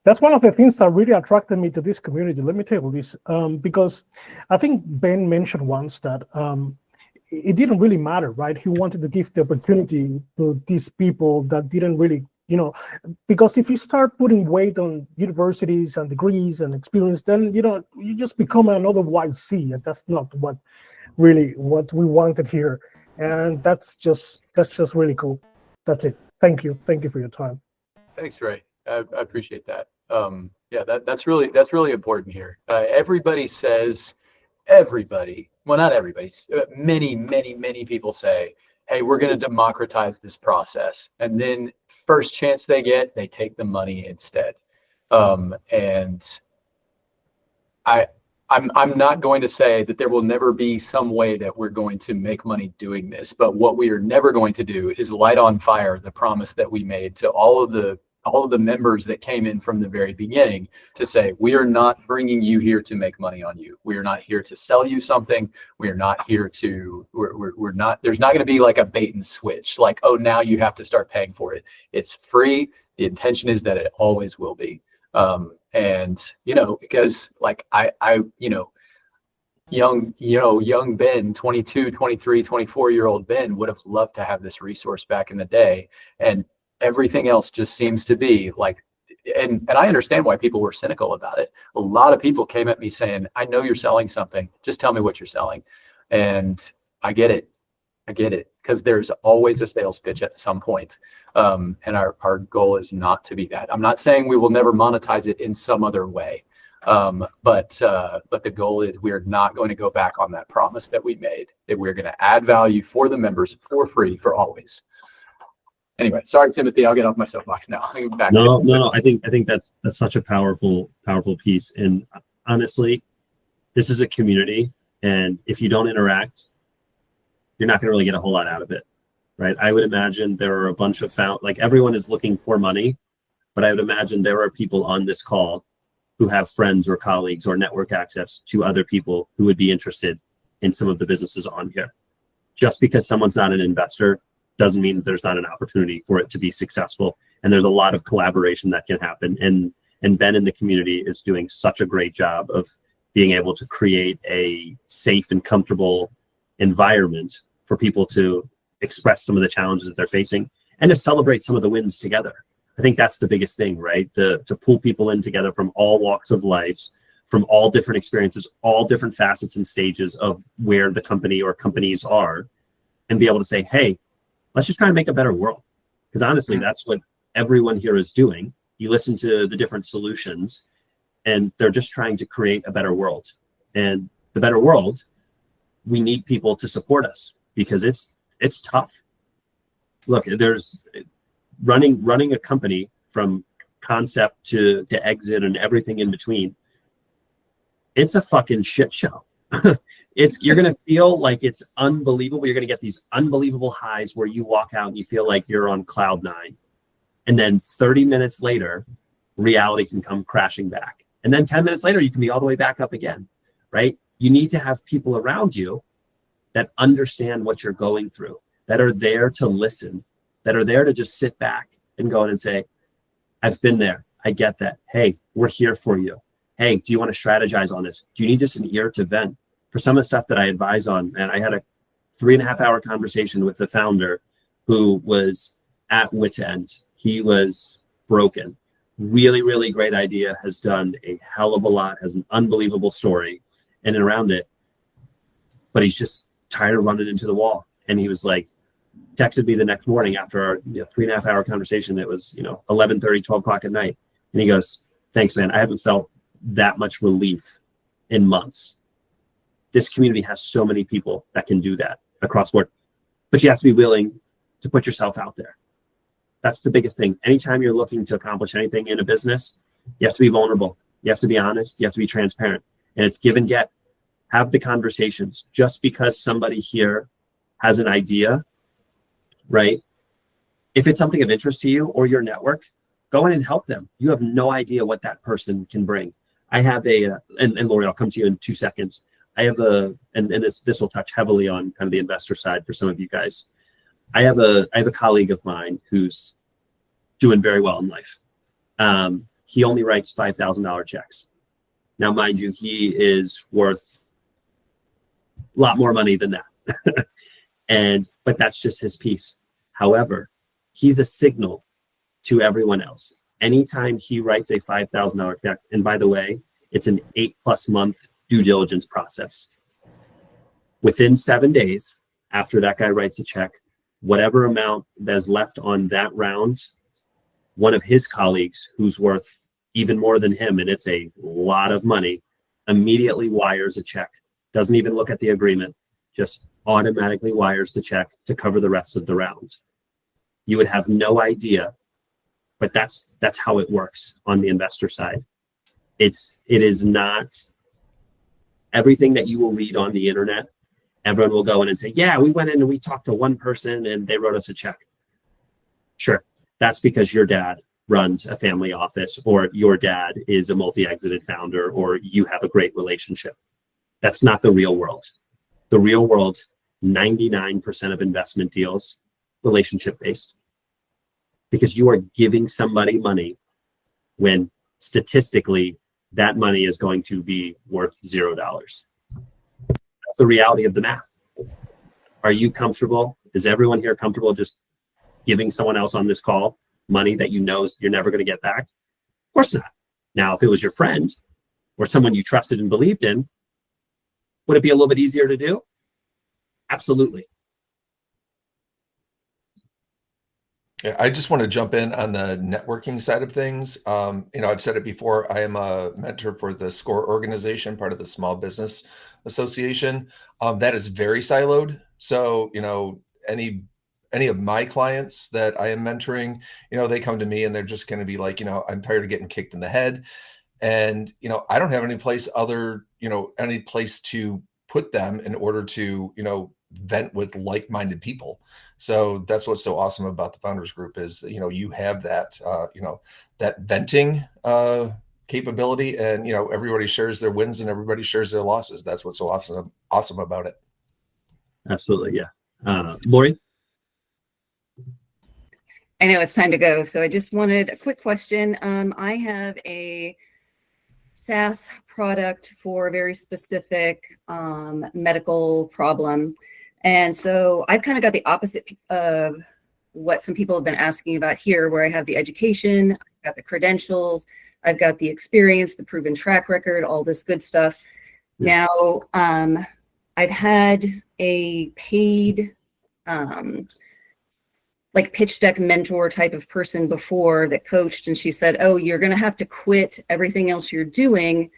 That's one of the things that really attracted me to this community. Let me tell you this, because I think Ben mentioned once that it didn't really matter, right? He wanted to give the opportunity to these people that didn't really, because if you start putting weight on universities and degrees and experience, then, you just become another YC, and that's not what we wanted here. And that's just really cool. That's it. Thank you for your time. Thanks, Ray. I appreciate that. That's really important here. Everybody says, well, not everybody, many people say, hey, we're going to democratize this process. And then first chance they get, they take the money instead. And I'm not going to say that there will never be some way that we're going to make money doing this, but what we are never going to do is light on fire the promise that we made to all of the members that came in from the very beginning to say, we are not bringing you here to make money on you. We are not here to sell you something. We are not here to, we're not, there's not going to be like a bait and switch, like, oh, now you have to start paying for it. It's free. The intention is that it always will be. And, because like young Ben, 22, 23, 24-year-old Ben would have loved to have this resource back in the day. And everything else just seems to be like, and I understand why people were cynical about it. A lot of people came at me saying, I know you're selling something. Just tell me what you're selling. And I get it. Because there's always a sales pitch at some point. And our goal is not to be that. I'm not saying we will never monetize it in some other way. But the goal is we're not going to go back on that promise that we made, that we're going to add value for the members for free for always. Anyway, sorry, Timothy, I'll get off my soapbox now. No. I think that's such a powerful piece. And honestly, this is a community, and if you don't interact, you're not going to really get a whole lot out of it, right? I would imagine there are a bunch of like everyone is looking for money, but I would imagine there are people on this call who have friends or colleagues or network access to other people who would be interested in some of the businesses on here. Just because someone's not an investor doesn't mean that there's not an opportunity for it to be successful. And there's a lot of collaboration that can happen. And Ben in the community is doing such a great job of being able to create a safe and comfortable environment for people to express some of the challenges that they're facing and to celebrate some of the wins together. I think that's the biggest thing, right? To pull people in together from all walks of life, from all different experiences, all different facets and stages of where the company or companies are, and be able to say, hey, let's just try and make a better world. Because honestly, that's what everyone here is doing. You listen to the different solutions, and they're just trying to create a better world. And the better world, we need people to support us, because it's tough. Look, there's running a company from concept to exit and everything in between. It's a fucking shit show. You're gonna feel like it's unbelievable. You're gonna get these unbelievable highs where you walk out and you feel like you're on cloud 9, and then 30 minutes later, reality can come crashing back, and then 10 minutes later, you can be all the way back up again, right? You need to have people around you that understand what you're going through, that are there to listen, that are there to just sit back and go in and say, I've been there. I get that. Hey, we're here for you. Hey, do you want to strategize on this? Do you need just an ear to vent? For some of the stuff that I advise on, and I had a 3.5-hour conversation with the founder who was at wit's end. He was broken. Really, really great idea, has done a hell of a lot, has an unbelievable story and around it, but he's just tired of running into the wall. And he was like, texted me the next morning after our 3.5-hour conversation. That was 11:30, 12 o'clock at night, and he goes, thanks, man, I haven't felt that much relief in months. This community has so many people that can do that across board, but you have to be willing to put yourself out there. That's the biggest thing. Anytime you're looking to accomplish anything in a business, you have to be vulnerable. You have to be honest. You have to be transparent, and it's give and get. Have the conversations. Just because somebody here has an idea, right? If it's something of interest to you or your network, go in and help them. You have no idea what that person can bring. I have and Lori, I'll come to you in 2 seconds. I have and this will touch heavily on kind of the investor side for some of you guys. I have a colleague of mine who's doing very well in life. He only writes $5,000 checks. Now, mind you, he is worth a lot more money than that. But that's just his piece. However, he's a signal to everyone else. Anytime he writes a $5,000 check, and by the way, it's an 8+ month due diligence process. Within 7 days after that guy writes a check, whatever amount that is left on that round, one of his colleagues who's worth even more than him, and it's a lot of money, immediately wires a check. Doesn't even look at the agreement, just automatically wires the check to cover the rest of the round. You would have no idea, but that's how it works on the investor side. It is not everything that you will read on the internet. Everyone will go in and say, yeah, we went in and we talked to one person and they wrote us a check. Sure, that's because your dad runs a family office, or your dad is a multi-exited founder, or you have a great relationship. That's not the real world. The real world, 99% of investment deals, relationship-based. Because you are giving somebody money when statistically that money is going to be worth $0. That's the reality of the math. Are you comfortable? Is everyone here comfortable just giving someone else on this call money that you know you're never going to get back? Of course not. Now, if it was your friend or someone you trusted and believed in, would it be a little bit easier to do? Absolutely. Yeah, I just want to jump in on the networking side of things. I've said it before. I am a mentor for the SCORE organization, part of the Small Business Association. That is very siloed. So, any of my clients that I am mentoring, they come to me and they're just going to be like, I'm tired of getting kicked in the head. And, I don't have any place to put them in order to, vent with like-minded people. So that's what's so awesome about the Founders Group is that, you have that, that venting capability, and, everybody shares their wins and everybody shares their losses. That's what's so awesome about it. Absolutely. Yeah. Lori? I know it's time to go. So I just wanted a quick question. I have a SaaS product for a very specific medical problem. And so I've kind of got the opposite of what some people have been asking about here, where I have the education, I've got the credentials, I've got the experience, the proven track record, all this good stuff. Yeah. Now, I've had a paid like pitch deck mentor type of person before that coached, and she said, oh, you're going to have to quit everything else you're doing,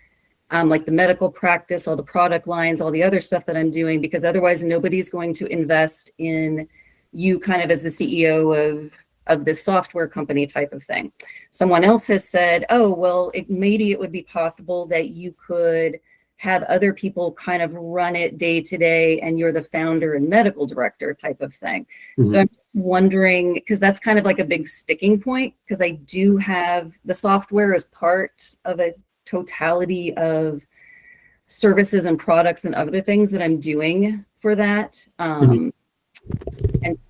like the medical practice, all the product lines, all the other stuff that I'm doing, because otherwise nobody's going to invest in you kind of as the CEO of this software company type of thing. Someone else has said, oh, well, maybe it would be possible that you could have other people kind of run it day to day and you're the founder and medical director type of thing. Mm-hmm. So I'm just wondering, because that's kind of like a big sticking point, because I do have the software as part of a totality of services and products and other things that I'm doing for that. And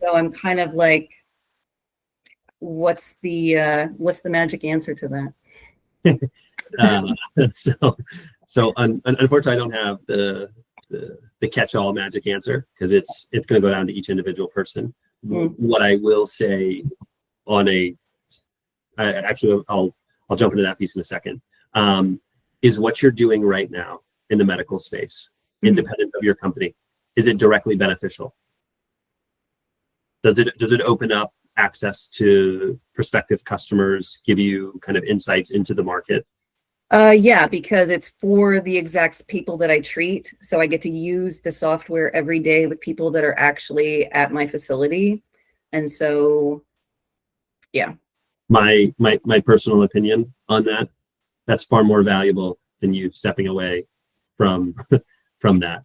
so I'm kind of like, what's the magic answer to that? So unfortunately, I don't have the catch-all magic answer, because it's going to go down to each individual person. What I will say I'll jump into that piece in a second, is what you're doing right now in the medical space, independent of your company, is it directly beneficial? Does it open up access to prospective customers, give you kind of insights into the market? Yeah, because it's for the exact people that I treat. So I get to use the software every day with people that are actually at my facility. And so, yeah. My personal opinion on that's far more valuable than you stepping away from that.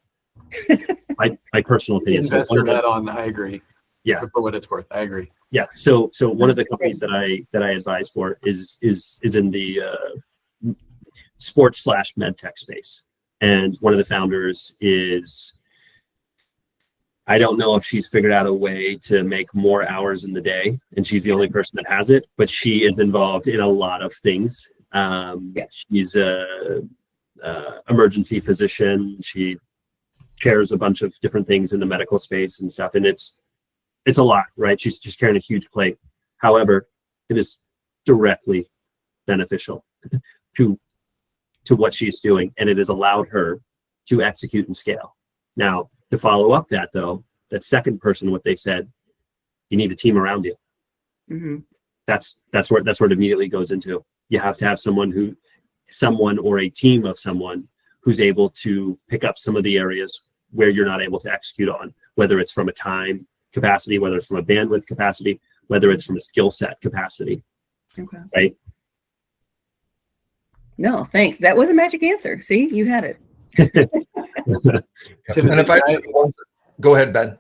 My personal opinion. Investor hat on, I agree. Yeah. For what it's worth, I agree. Yeah. So one of the companies that I advise for is in the sports/med tech space, and one of the founders is, I don't know if she's figured out a way to make more hours in the day, and she's the only person that has it, but she is involved in a lot of things. She's a emergency physician. She chairs a bunch of different things in the medical space and stuff, and it's a lot, right? She's just carrying a huge plate. However, it is directly beneficial to what she's doing, and it has allowed her to execute and scale. Now, to follow up that though, that second person, what they said, you need a team around you. Mm-hmm. That's where it immediately goes into. You have to have someone or a team of someone who's able to pick up some of the areas where you're not able to execute on, whether it's from a time capacity, whether it's from a bandwidth capacity, whether it's from a skill set capacity. Okay. Right? No, thanks. That was a magic answer. See, you had it. Timothy, go ahead, Ben.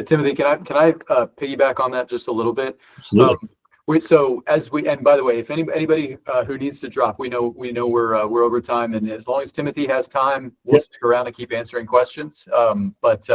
Timothy, can I piggyback on that just a little bit? Absolutely. And by the way, if anybody who needs to drop, we know we're over time, and as long as Timothy has time, we'll stick around and keep answering questions. But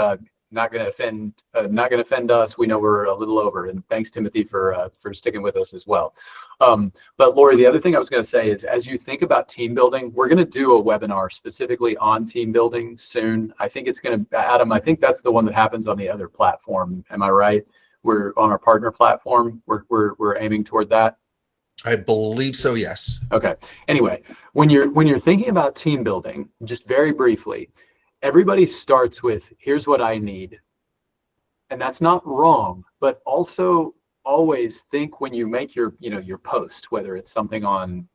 not going to offend us. We know we're a little over, and thanks, Timothy, for sticking with us as well. But Lori, the other thing I was going to say is, as you think about team building, we're going to do a webinar specifically on team building soon. I think it's going to, Adam, I think that's the one that happens on the other platform. Am I right? We're on our partner platform. We're aiming toward that. I believe so. Yes. Okay. Anyway, when you're thinking about team building, just very briefly, everybody starts with, here's what I need. and that's not wrong, but also always think when you make your your post, whether it's something on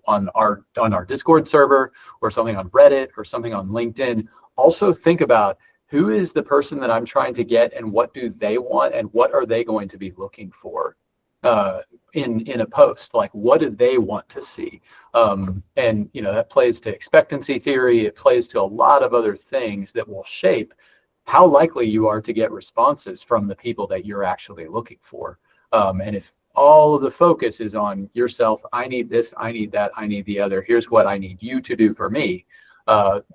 on our Discord server or something on Reddit or something on LinkedIn, also think about who is the person that I'm trying to get and what do they want and what are they going to be looking for in a post. Like, what do they want to see? And that plays to expectancy theory. It plays to a lot of other things that will shape how likely you are to get responses from the people that you're actually looking for. And if all of the focus is on yourself, I need this, I need that, I need the other, here's what I need you to do for me.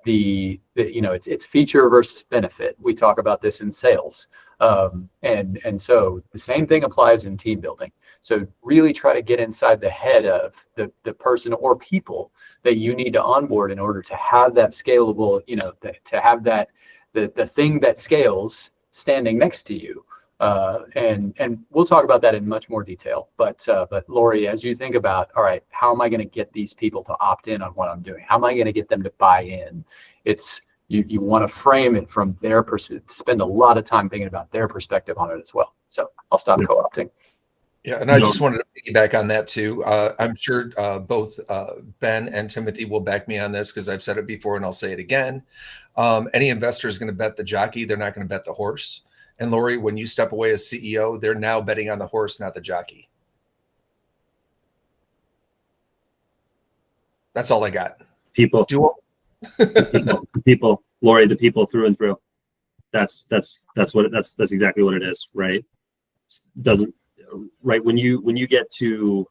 It's feature versus benefit. We talk about this in sales. And so the same thing applies in team building. So really try to get inside the head of the person or people that you need to onboard in order to have that scalable, to have that the thing that scales standing next to you. And we'll talk about that in much more detail. But Lori, as you think about, all right, how am I going to get these people to opt in on what I'm doing? How am I going to get them to buy in? It's you want to frame it from their perspective, spend a lot of time thinking about their perspective on it as well. So I'll stop co-opting. Yeah, and I just wanted to piggyback on that too. I'm sure both Ben and Timothy will back me on this because I've said it before and I'll say it again. Any investor is going to bet the jockey. They're not going to bet the horse. And Lori, when you step away as CEO, they're now betting on the horse, not the jockey. That's all I got. People, Lori, the people through and through. That's exactly what it is, right? Doesn't right when you get to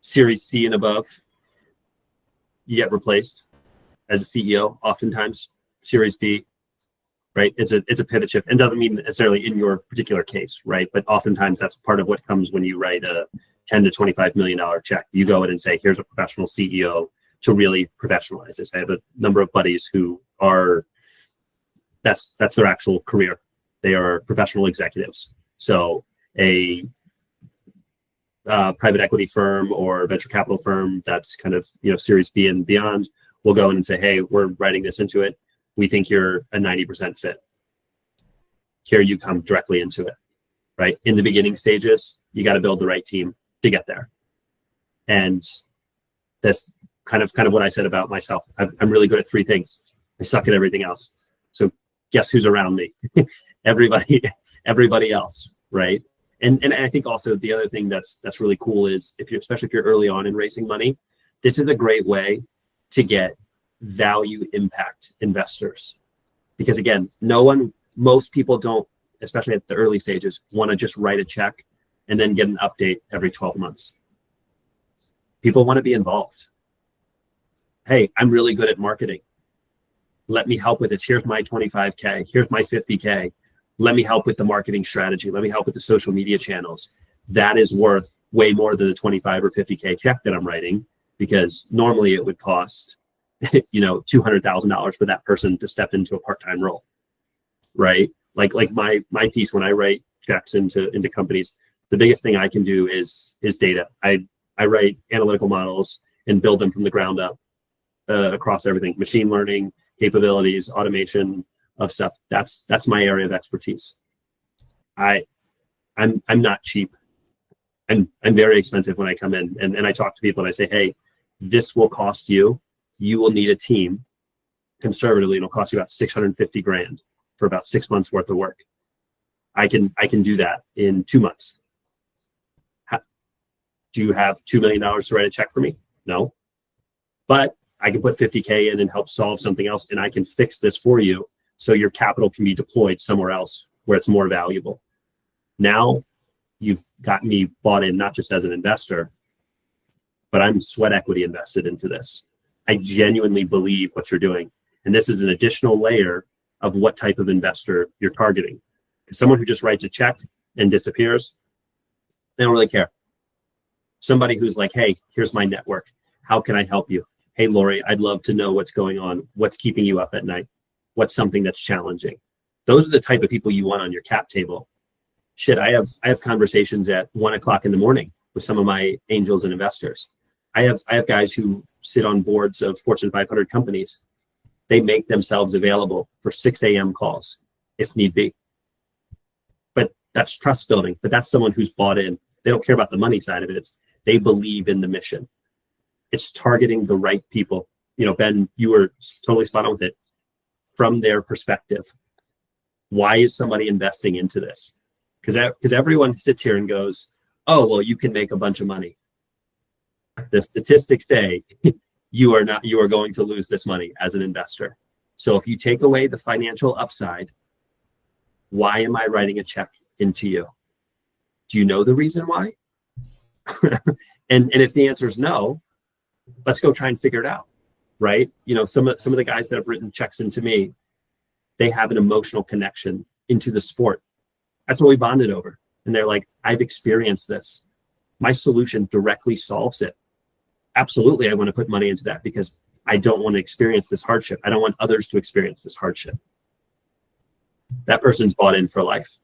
Series C and above, you get replaced as a CEO. Oftentimes, Series B. Right, it's a pivot shift, and doesn't mean necessarily in your particular case, right? But oftentimes that's part of what comes when you write a $10 to $25 million check. You go in and say, "Here's a professional CEO to really professionalize this." I have a number of buddies who are that's their actual career. They are professional executives. So a private equity firm or venture capital firm that's kind of Series B and beyond will go in and say, "Hey, we're writing this into it. We think you're a 90% fit. Here you come directly into it," right? In the beginning stages, you got to build the right team to get there. And that's kind of what I said about myself. I'm really good at three things. I suck at everything else. So guess who's around me? everybody else, right? And I think also the other thing that's really cool is especially if you're early on in raising money, this is a great way to get value impact investors, because again, most people don't, especially at the early stages, want to just write a check and then get an update every 12 months. People want to be involved. Hey, I'm really good at marketing. Let me help with this. Here's my 25K. Here's my 50K. Let me help with the marketing strategy. Let me help with the social media channels. That is worth way more than a 25 or 50K check that I'm writing, because normally it would cost $200,000 for that person to step into a part-time role, right? Like my piece, when I write checks into companies, the biggest thing I can do is data. I write analytical models and build them from the ground up across everything, machine learning capabilities, automation of stuff. That's my area of expertise. I'm not cheap. I'm very expensive when I come in and I talk to people and I say, "Hey, this will cost you. You will need a team. Conservatively, it'll cost you about $650,000 for about 6 months worth of work. I can do that in 2 months. Do you have $2 million to write a check for me? No, but I can put 50K in and help solve something else, and I can fix this for you so your capital can be deployed somewhere else where it's more valuable." Now you've got me bought in, not just as an investor, but I'm sweat equity invested into this. I genuinely believe what you're doing. And this is an additional layer of what type of investor you're targeting. Because someone who just writes a check and disappears, they don't really care. Somebody who's like, "Hey, here's my network. How can I help you? Hey, Lori, I'd love to know what's going on. What's keeping you up at night? What's something that's challenging?" Those are the type of people you want on your cap table. Shit, I have conversations at 1:00 in the morning with some of my angels and investors. I have guys who sit on boards of Fortune 500 companies. They make themselves available for 6 a.m. calls if need be. That's trust building, but that's someone who's bought in. They don't care about the money side of it. It's they believe in the mission. It's targeting the right people. You know, Ben, you were totally spot on with it. From their perspective, why is somebody investing into this? Because everyone sits here and goes, oh, well, you can make a bunch of money. The statistics say you are going to lose this money as an investor. So if you take away the financial upside, why am I writing a check into you? Do you know the reason why? and if the answer is no, let's go try and figure it out, right? You know, some of the guys that have written checks into me, they have an emotional connection into the sport. That's what we bonded over. And they're like, I've experienced this. My solution directly solves it. Absolutely, I want to put money into that because I don't want to experience this hardship. I don't want others to experience this hardship. That person's bought in for life.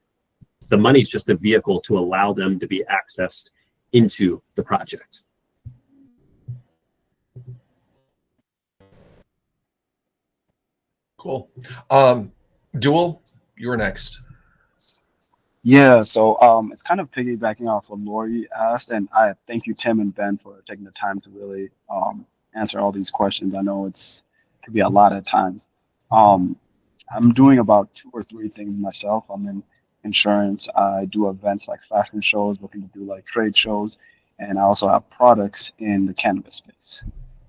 The money's just a vehicle to allow them to be accessed into the project. Cool. Dual, you're next. Yeah, so it's kind of piggybacking off what Lori asked, and I thank you, Tim and Ben, for taking the time to really answer all these questions. I know it could be a lot at times. I'm doing about 2 or 3 things myself. I'm in insurance. I do events like fashion shows, looking to do like trade shows, and I also have products in the cannabis space.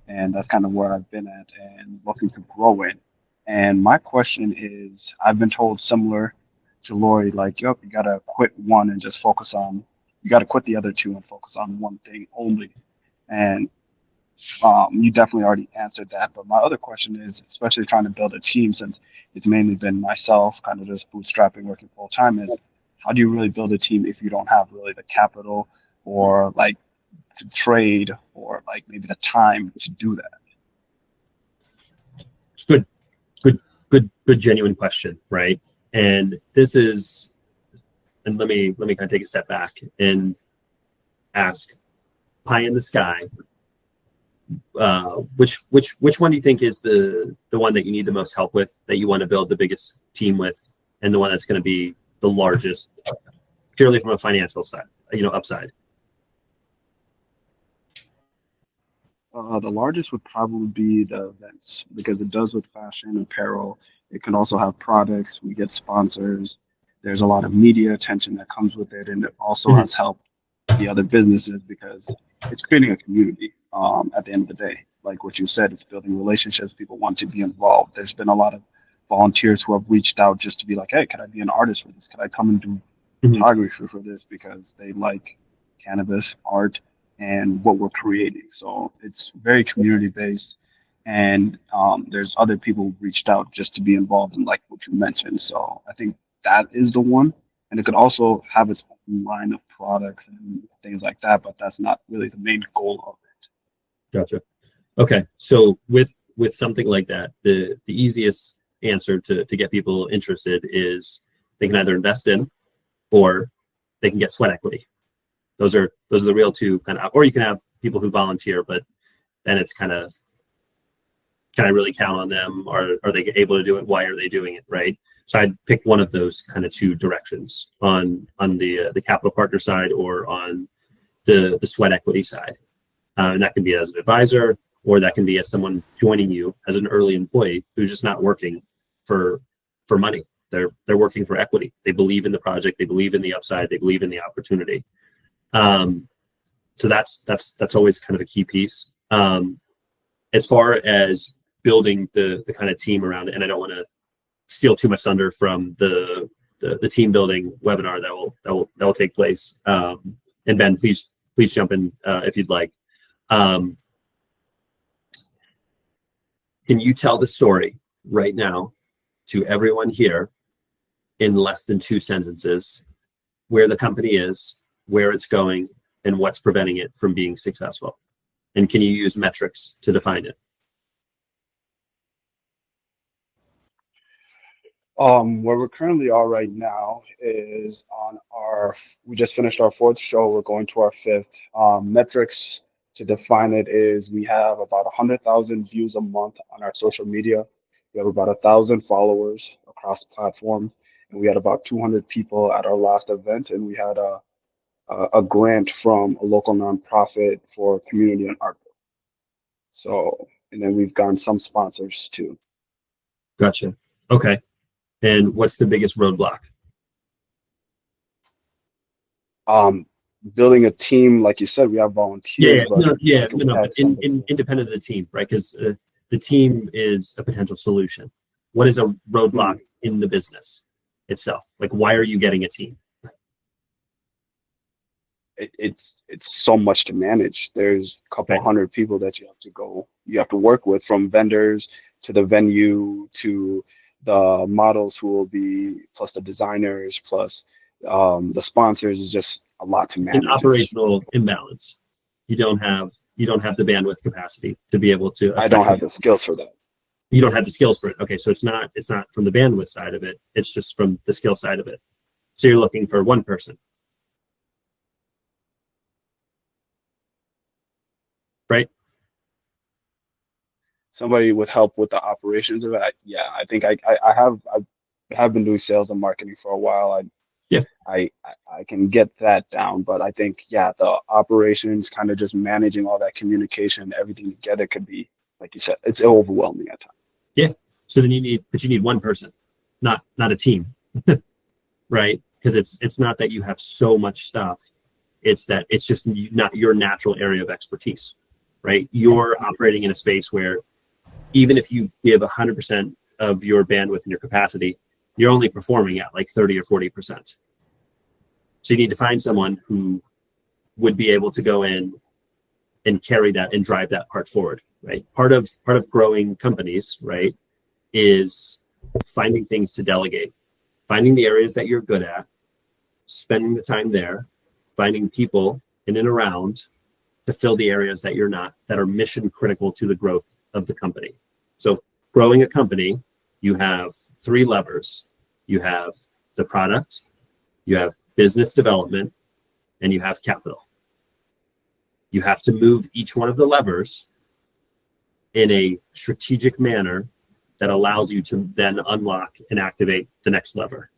And that's kind of where I've been at and looking to grow in. And my question is, I've been told similar to Lori, like, yep, you gotta quit one and just focus on, you gotta quit the other 2 and focus on one thing only. And you definitely already answered that. But my other question is, especially trying to build a team, since it's mainly been myself, kind of just bootstrapping, working full time, is how do you really build a team if you don't have really the capital or like to trade or like maybe the time to do that? Good, genuine question, right? And this is, and let me kind of take a step back and ask, pie in the sky, which one do you think is the one that you need the most help with, that you want to build the biggest team with, and the one that's going to be the largest purely from a financial side, upside? The largest would probably be the events, because it does with fashion, apparel. It can also have products. We get sponsors. There's a lot of media attention that comes with it, and it also has helped the other businesses because it's creating a community. At the end of the day, like what you said, it's building relationships. People want to be involved. There's been a lot of volunteers who have reached out just to be like, hey, can I be an artist for this? Can I come and do photography for this? Because they like cannabis, art, and what we're creating. So it's very community based. And there's other people who reached out just to be involved in like what you mentioned. So I think that is the one. And it could also have its own line of products and things like that, but that's not really the main goal of it. Gotcha. Okay. So with something like that, the easiest answer to get people interested is they can either invest in or they can get sweat equity. Those are the real 2 kind of, or you can have people who volunteer, but then it's kind of, can I really count on them? Or are they able to do it? Why are they doing it? Right. So I'd pick one of those kind of 2 directions on the capital partner side or on the sweat equity side. And that can be as an advisor, or that can be as someone joining you as an early employee who's just not working for money. They're working for equity. They believe in the project. They believe in the upside. They believe in the opportunity. So that's always kind of a key piece. As far as building the kind of team around it, and I don't want to steal too much thunder from the team building webinar that will take place. And Ben, please jump in if you'd like. Can you tell the story right now to everyone here in less than 2 sentences, where the company is, where it's going, and what's preventing it from being successful? And can you use metrics to define it? Where we currently are right now is we just finished our 4th show. We're going to our 5th. Metrics to define it is we have about 100,000 views a month on our social media. We have about 1,000 followers across the platform. and we had about 200 people at our last event, and we had a grant from a local nonprofit for community and art. So, and then we've gotten some sponsors too. Gotcha. Okay. And what's the biggest roadblock? Building a team, like you said, we have volunteers. But independent of the team, right? Because the team is a potential solution. What is a roadblock in the business itself? Like, why are you getting a team? It's so much to manage. There's a couple hundred people that you have to work with, from vendors to the venue to the models who will be, plus the designers, plus the sponsors. Is just a lot to manage. An operational imbalance. You don't have the bandwidth capacity to be able to. I don't have the skills for that. You don't have the skills for it. Okay, so it's not from the bandwidth side of it. It's just from the skill side of it. So you're looking for one person. Right? Somebody with help with the operations of it. I think I have been doing sales and marketing for a while. I can get that down, but I think the operations, kind of just managing all that communication, everything together, could be, like you said, it's overwhelming at times. Yeah. So then you need one person, not a team, right? Because it's not that you have so much stuff. It's that it's just not your natural area of expertise, right? You're operating in a space where even if you give 100% of your bandwidth and your capacity, you're only performing at like 30 or 40%. So you need to find someone who would be able to go in and carry that and drive that part forward, right? Part of growing companies, right, is finding things to delegate, finding the areas that you're good at, spending the time there, finding people in and around to fill the areas that you're not, that are mission critical to the growth of the company. So growing a company, you have 3 levers. You have the product, you have business development, and you have capital. You have to move each one of the levers in a strategic manner that allows you to then unlock and activate the next lever,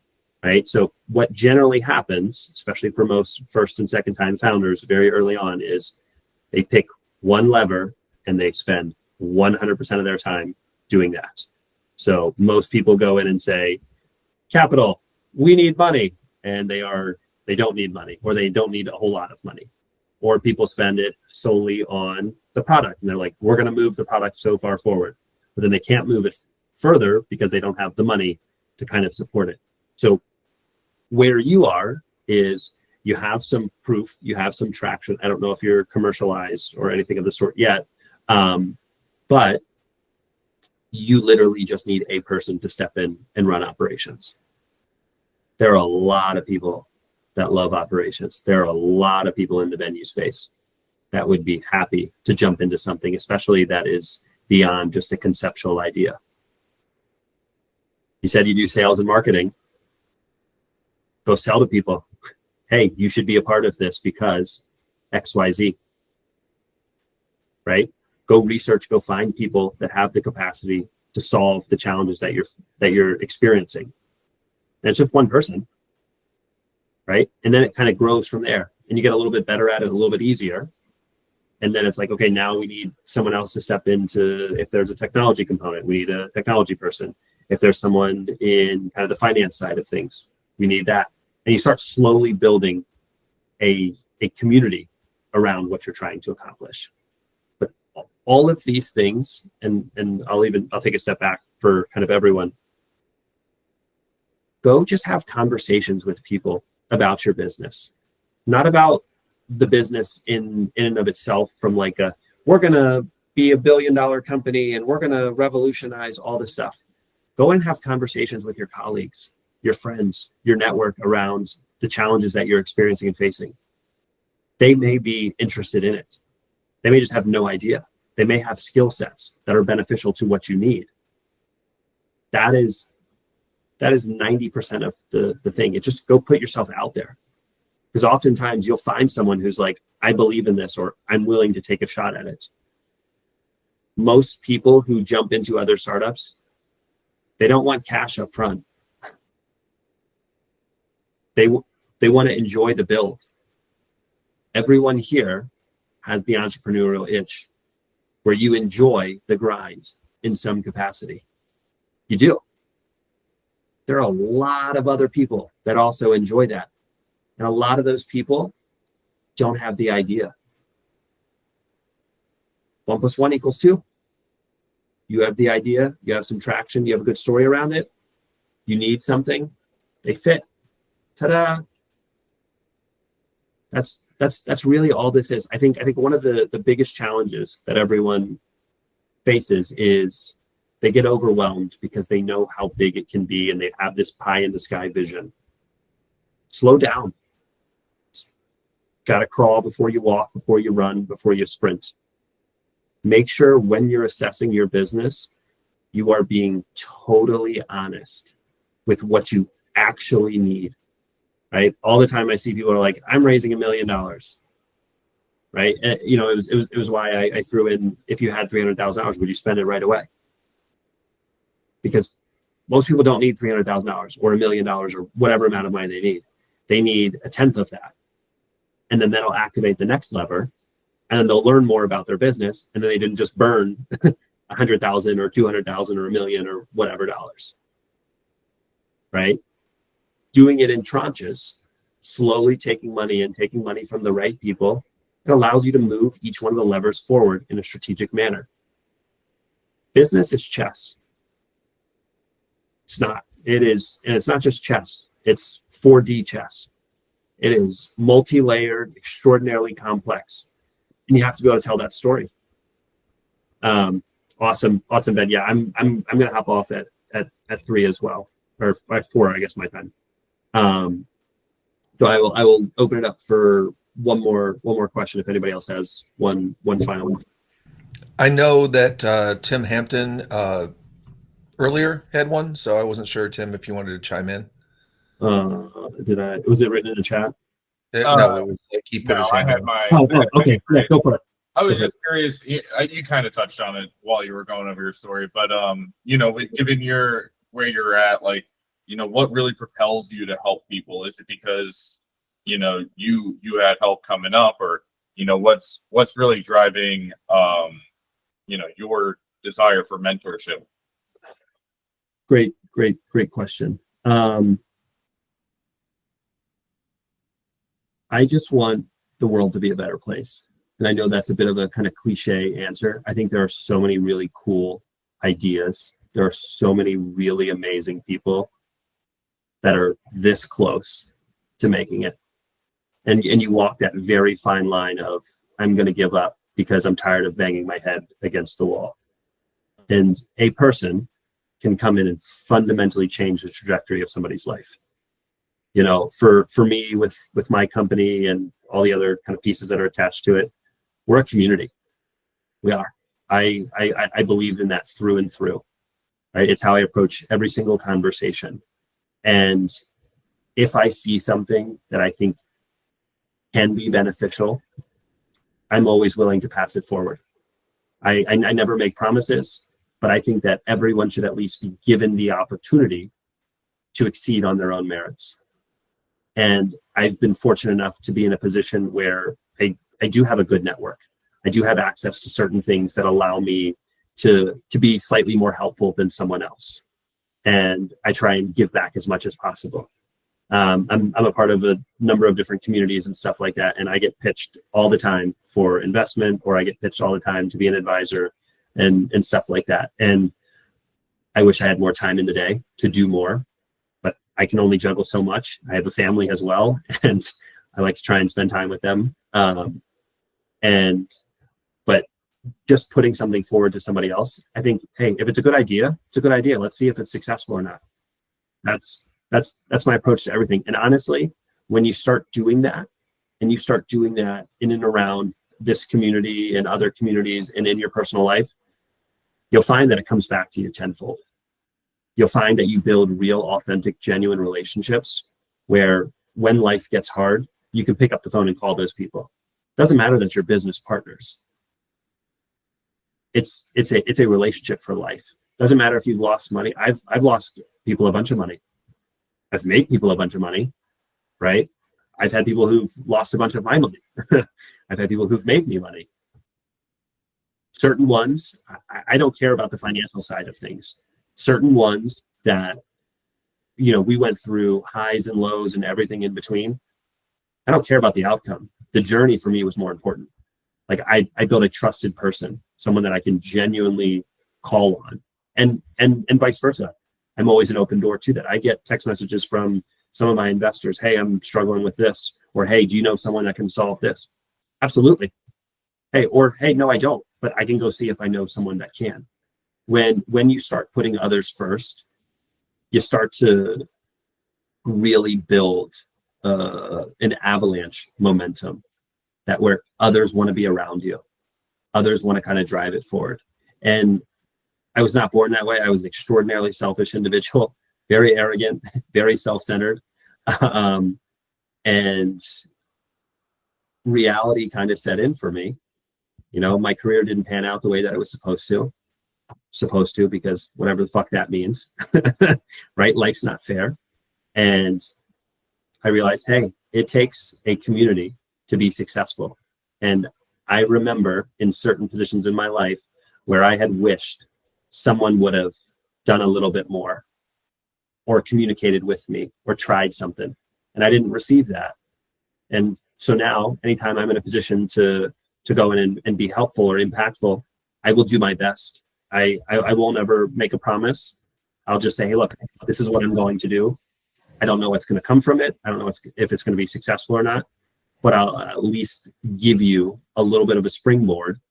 right? So what generally happens, especially for most first and second time founders very early on, is they pick one lever and they spend 100% of their time doing that. So most people go in and say, capital, we need money. And they don't need money, or they don't need a whole lot of money. Or people spend it solely on the product. And they're like, we're going to move the product so far forward. But then they can't move it further because they don't have the money to kind of support it. So where you are is you have some proof, you have some traction. I don't know if you're commercialized or anything of the sort yet, but you literally just need a person to step in and run operations. There are a lot of people that love operations. There are a lot of people in the venue space that would be happy to jump into something, especially that is beyond just a conceptual idea. You said you do sales and marketing. Go sell to people. Hey, you should be a part of this because XYZ, right? Go research, go find people that have the capacity to solve the challenges that you're experiencing. And it's just one person, right? And then it kind of grows from there, and you get a little bit better at it, a little bit easier. And then it's like, okay, now we need someone else to step into, if there's a technology component, we need a technology person. If there's someone in kind of the finance side of things, we need that. And you start slowly building a community around what you're trying to accomplish. But all of these things, and I'll take a step back for kind of everyone. Go just have conversations with people about your business, not about the business in and of itself from like we're going to be $1 billion company and we're going to revolutionize all this stuff. Go and have conversations with your colleagues, your friends, your network around the challenges that you're experiencing and facing. They may be interested in it. They may just have no idea. They may have skill sets that are beneficial to what you need. That is 90% of the thing. It just go put yourself out there. Because oftentimes you'll find someone who's like, I believe in this, or I'm willing to take a shot at it. Most people who jump into other startups, they don't want cash up front. They want to enjoy the build. Everyone here has the entrepreneurial itch where you enjoy the grind in some capacity. You do. There are a lot of other people that also enjoy that. And a lot of those people don't have the idea. 1 + 1 = 2. You have the idea, you have some traction, you have a good story around it, you need something, they fit. Ta-da! That's really all this is. I think one of the biggest challenges that everyone faces is they get overwhelmed because they know how big it can be and they have this pie in the sky vision. Slow down. Got to crawl before you walk, before you run, before you sprint. Make sure when you're assessing your business, you are being totally honest with what you actually need, right? All the time I see people are like, I'm raising $1 million, right? And, you know, it was why I threw in, if you had $300,000, would you spend it right away? Because most people don't need $300,000 or $1 million or whatever amount of money they need. They need 1/10 of that. And then that'll activate the next lever. And then they'll learn more about their business. And then they didn't just burn 100,000 or 200,000 or $1 million or whatever dollars, right? Doing it in tranches, slowly taking money and taking money from the right people, it allows you to move each one of the levers forward in a strategic manner. Business is chess. It's not. It is, and it's not just chess. It's 4D chess. It is multi-layered, extraordinarily complex. And you have to be able to tell that story. Awesome, Ben. Yeah, I'm gonna hop off at 3 as well, or at 4, I guess my time. So I will open it up for one more question if anybody else has one final one. I know that Tim Hampton earlier had one, so I wasn't sure, Tim, if you wanted to chime in. Was it written in the chat? No, it was like he put his hand up. Okay, yeah, go for it. I was just curious. You kind of touched on it while you were going over your story, but you know, given where you're at, like, you know, what really propels you to help people? Is it because, you know, you had help coming up, or, you know, what's really driving you know, your desire for mentorship? Great question. I just want the world to be a better place. And I know that's a bit of a kind of cliche answer. I think there are so many really cool ideas. There are so many really amazing people that are this close to making it. And you walk that very fine line of, I'm going to give up because I'm tired of banging my head against the wall. And a person can come in and fundamentally change the trajectory of somebody's life. You know, for me with my company and all the other kind of pieces that are attached to it, we're a community. We are. I believe in that through and through. Right? It's how I approach every single conversation. And if I see something that I think can be beneficial, I'm always willing to pass it forward. I never make promises, but I think that everyone should at least be given the opportunity to exceed on their own merits. And I've been fortunate enough to be in a position where I do have a good network. I do have access to certain things that allow me to be slightly more helpful than someone else. And I try and give back as much as possible. I'm a part of a number of different communities and stuff like that. And I get pitched all the time for investment, or I get pitched all the time to be an advisor and stuff like that. And I wish I had more time in the day to do more, but I can only juggle so much. I have a family as well, and I like to try and spend time with them. But just putting something forward to somebody else, I think, hey, if it's a good idea, it's a good idea. Let's see if it's successful or not. That's my approach to everything. And honestly, when you start doing that, and you start doing that in and around this community and other communities and in your personal life, you'll find that it comes back to you tenfold. You'll find that you build real, authentic, genuine relationships where when life gets hard, you can pick up the phone and call those people. Doesn't matter that you're business partners. It's a relationship for life. Doesn't matter if you've lost money. I've lost people a bunch of money. I've made people a bunch of money, right? I've had people who've lost a bunch of my money. I've had people who've made me money. Certain ones, I don't care about the financial side of things. Certain ones that, we went through highs and lows and everything in between. I don't care about the outcome. The journey for me was more important. Like I built a trusted person, someone that I can genuinely call on, and vice versa. I'm always an open door to that. I get text messages from some of my investors. Hey, I'm struggling with this, or hey, do you know someone that can solve this? Absolutely. Hey, or hey, no, I don't, but I can go see if I know someone that can. When you start putting others first, you start to really build an avalanche momentum that where others want to be around you, others want to kind of drive it forward. And I was not born that way. I was an extraordinarily selfish individual, very arrogant, very self-centered, and reality kind of set in for me. My career didn't pan out the way that it was supposed to, because whatever the fuck that means, right? Life's not fair. And I realized, hey, it takes a community to be successful. And I remember in certain positions in my life where I had wished someone would have done a little bit more, or communicated with me, or tried something, and I didn't receive that. And so now, anytime I'm in a position to go in and be helpful or impactful, I will do my best. I won't ever make a promise. I'll just say, hey, look, this is what I'm going to do. I don't know what's going to come from it. I don't know if it's going to be successful or not, but I'll at least give you a little bit of a springboard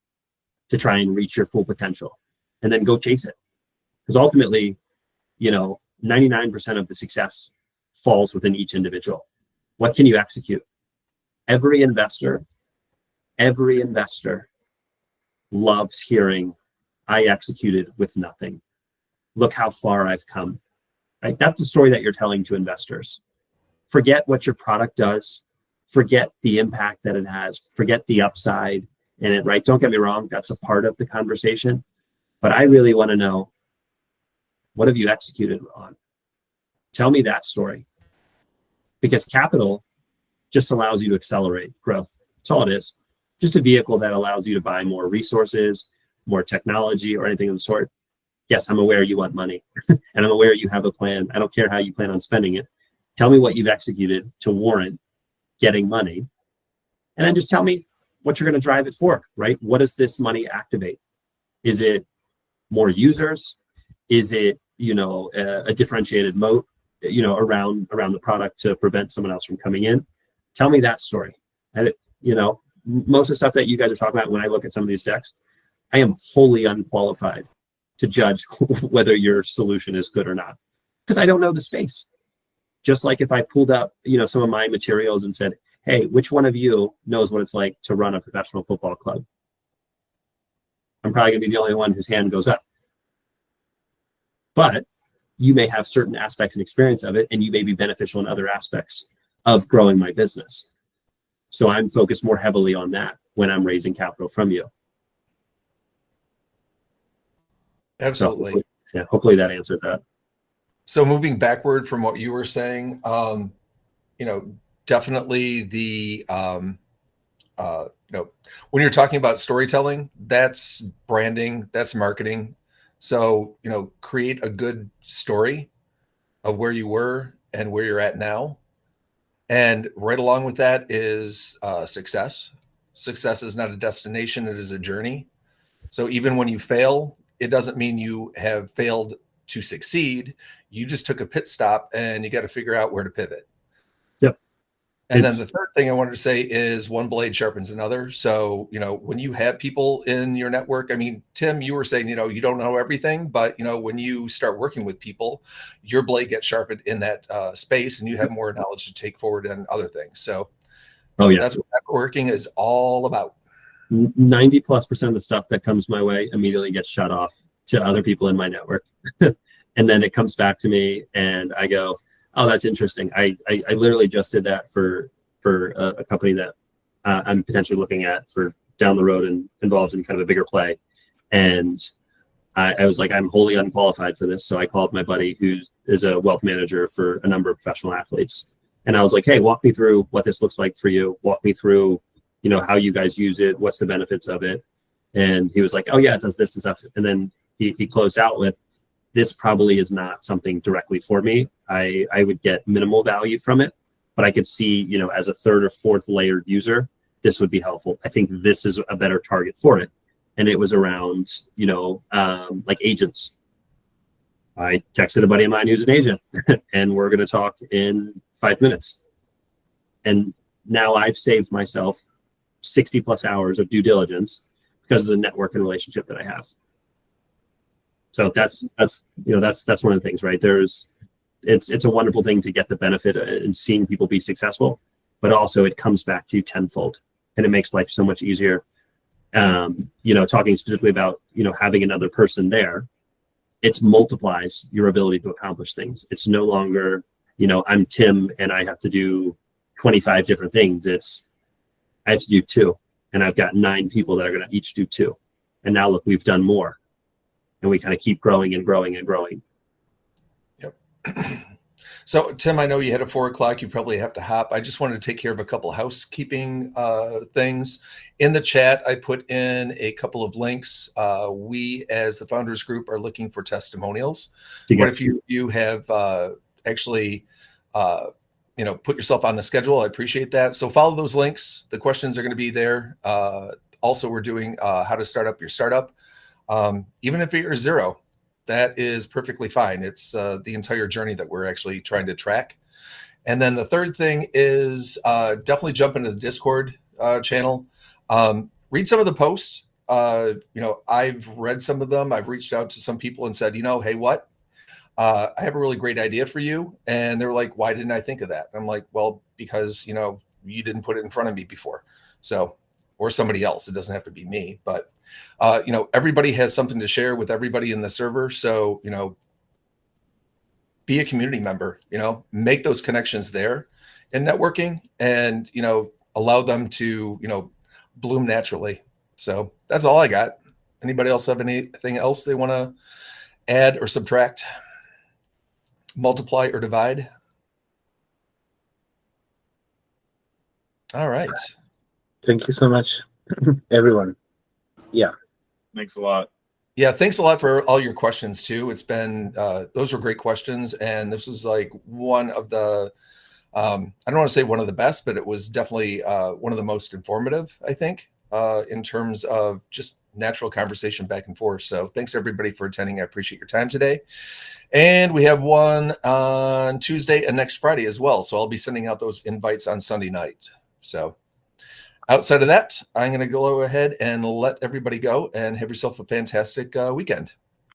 to try and reach your full potential, and then go chase it. Because ultimately, 99% of the success falls within each individual. What can you execute? Every investor loves hearing, I executed with nothing. Look how far I've come. Right? That's the story that you're telling to investors. Forget what your product does. Forget the impact that it has. Forget the upside in it, right? Don't get me wrong. That's a part of the conversation. But I really want to know, what have you executed on? Tell me that story. Because capital just allows you to accelerate growth. That's all it is. Just a vehicle that allows you to buy more resources, more technology, or anything of the sort. Yes, I'm aware you want money, and I'm aware you have a plan. I don't care how you plan on spending it. Tell me what you've executed to warrant getting money, and then just tell me what you're going to drive it for, right? What does this money activate? Is it more users? Is it, a differentiated moat, around the product to prevent someone else from coming in? Tell me that story. And most of the stuff that you guys are talking about, when I look at some of these decks, I am wholly unqualified to judge whether your solution is good or not, because I don't know the space. Just like if I pulled up, some of my materials and said, hey, which one of you knows what it's like to run a professional football club? I'm probably gonna be the only one whose hand goes up. But you may have certain aspects and experience of it, and you may be beneficial in other aspects of growing my business. So I'm focused more heavily on that when I'm raising capital from you. Absolutely. So hopefully that answered that. So moving backward from what you were saying, definitely the, when you're talking about storytelling, that's branding, that's marketing. So, create a good story of where you were and where you're at now. And right along with that is success. Success is not a destination, it is a journey. So even when you fail, it doesn't mean you have failed to succeed. You just took a pit stop and you got to figure out where to pivot. Yep. And then the third thing I wanted to say is one blade sharpens another. So, when you have people in your network, I mean, Tim, you were saying, you don't know everything, but, when you start working with people, your blade gets sharpened in that space and you have more knowledge to take forward on other things. So that's what networking is all about. 90+% of the stuff that comes my way immediately gets shut off to other people in my network. And then it comes back to me and I go, oh, that's interesting. I literally just did that for a company that I'm potentially looking at for down the road and involves in kind of a bigger play. And I was like, I'm wholly unqualified for this. So I called my buddy who is a wealth manager for a number of professional athletes. And I was like, hey, walk me through what this looks like for you. Walk me through, how you guys use it. What's the benefits of it? And he was like, oh yeah, it does this and stuff. And then he closed out with, this probably is not something directly for me. I would get minimal value from it, but I could see, as a third or fourth layered user, this would be helpful. I think this is a better target for it. And it was around, like agents. I texted a buddy of mine who's an agent and we're going to talk in 5 minutes. And now I've saved myself 60 plus hours of due diligence because of the network and relationship that I have. So that's one of the things, right? It's a wonderful thing to get the benefit and seeing people be successful, but also it comes back to you tenfold and it makes life so much easier. Talking specifically about, having another person there, it multiplies your ability to accomplish things. It's no longer, I'm Tim and I have to do 25 different things. I have to do 2 and I've got 9 people that are going to each do 2. And now look, we've done more and we kind of keep growing and growing and growing. Yep. So Tim, I know you had a 4 o'clock. You probably have to hop. I just wanted to take care of a couple housekeeping things. In the chat, I put in a couple of links. We, as the Founders Group, are looking for testimonials. What if you have actually, put yourself on the schedule? I appreciate that. So follow those links. The questions are going to be there. Also, we're doing how to start up your startup. Even if you're 0. That is perfectly fine. It's the entire journey that we're actually trying to track. And then the third thing is definitely jump into the Discord channel. Read some of the posts. I've read some of them. I've reached out to some people and said, hey, what? I have a really great idea for you. And they're like, why didn't I think of that? I'm like, well, because, you didn't put it in front of me before. So, or somebody else. It doesn't have to be me, but everybody has something to share with everybody in the server. So, be a community member, make those connections there in networking and, allow them to, bloom naturally. So that's all I got. Anybody else have anything else they want to add or subtract, multiply or divide? All right. Thank you so much, everyone. Yeah. Thanks a lot. Yeah, thanks a lot for all your questions too. It's been those were great questions, and this was like one of the I don't want to say one of the best, but it was definitely one of the most informative, I think, in terms of just natural conversation back and forth. So thanks everybody for attending. I appreciate your time today. And we have one on Tuesday and next Friday as well. So I'll be sending out those invites on Sunday night. So outside of that, I'm going to go ahead and let everybody go and have yourself a fantastic weekend.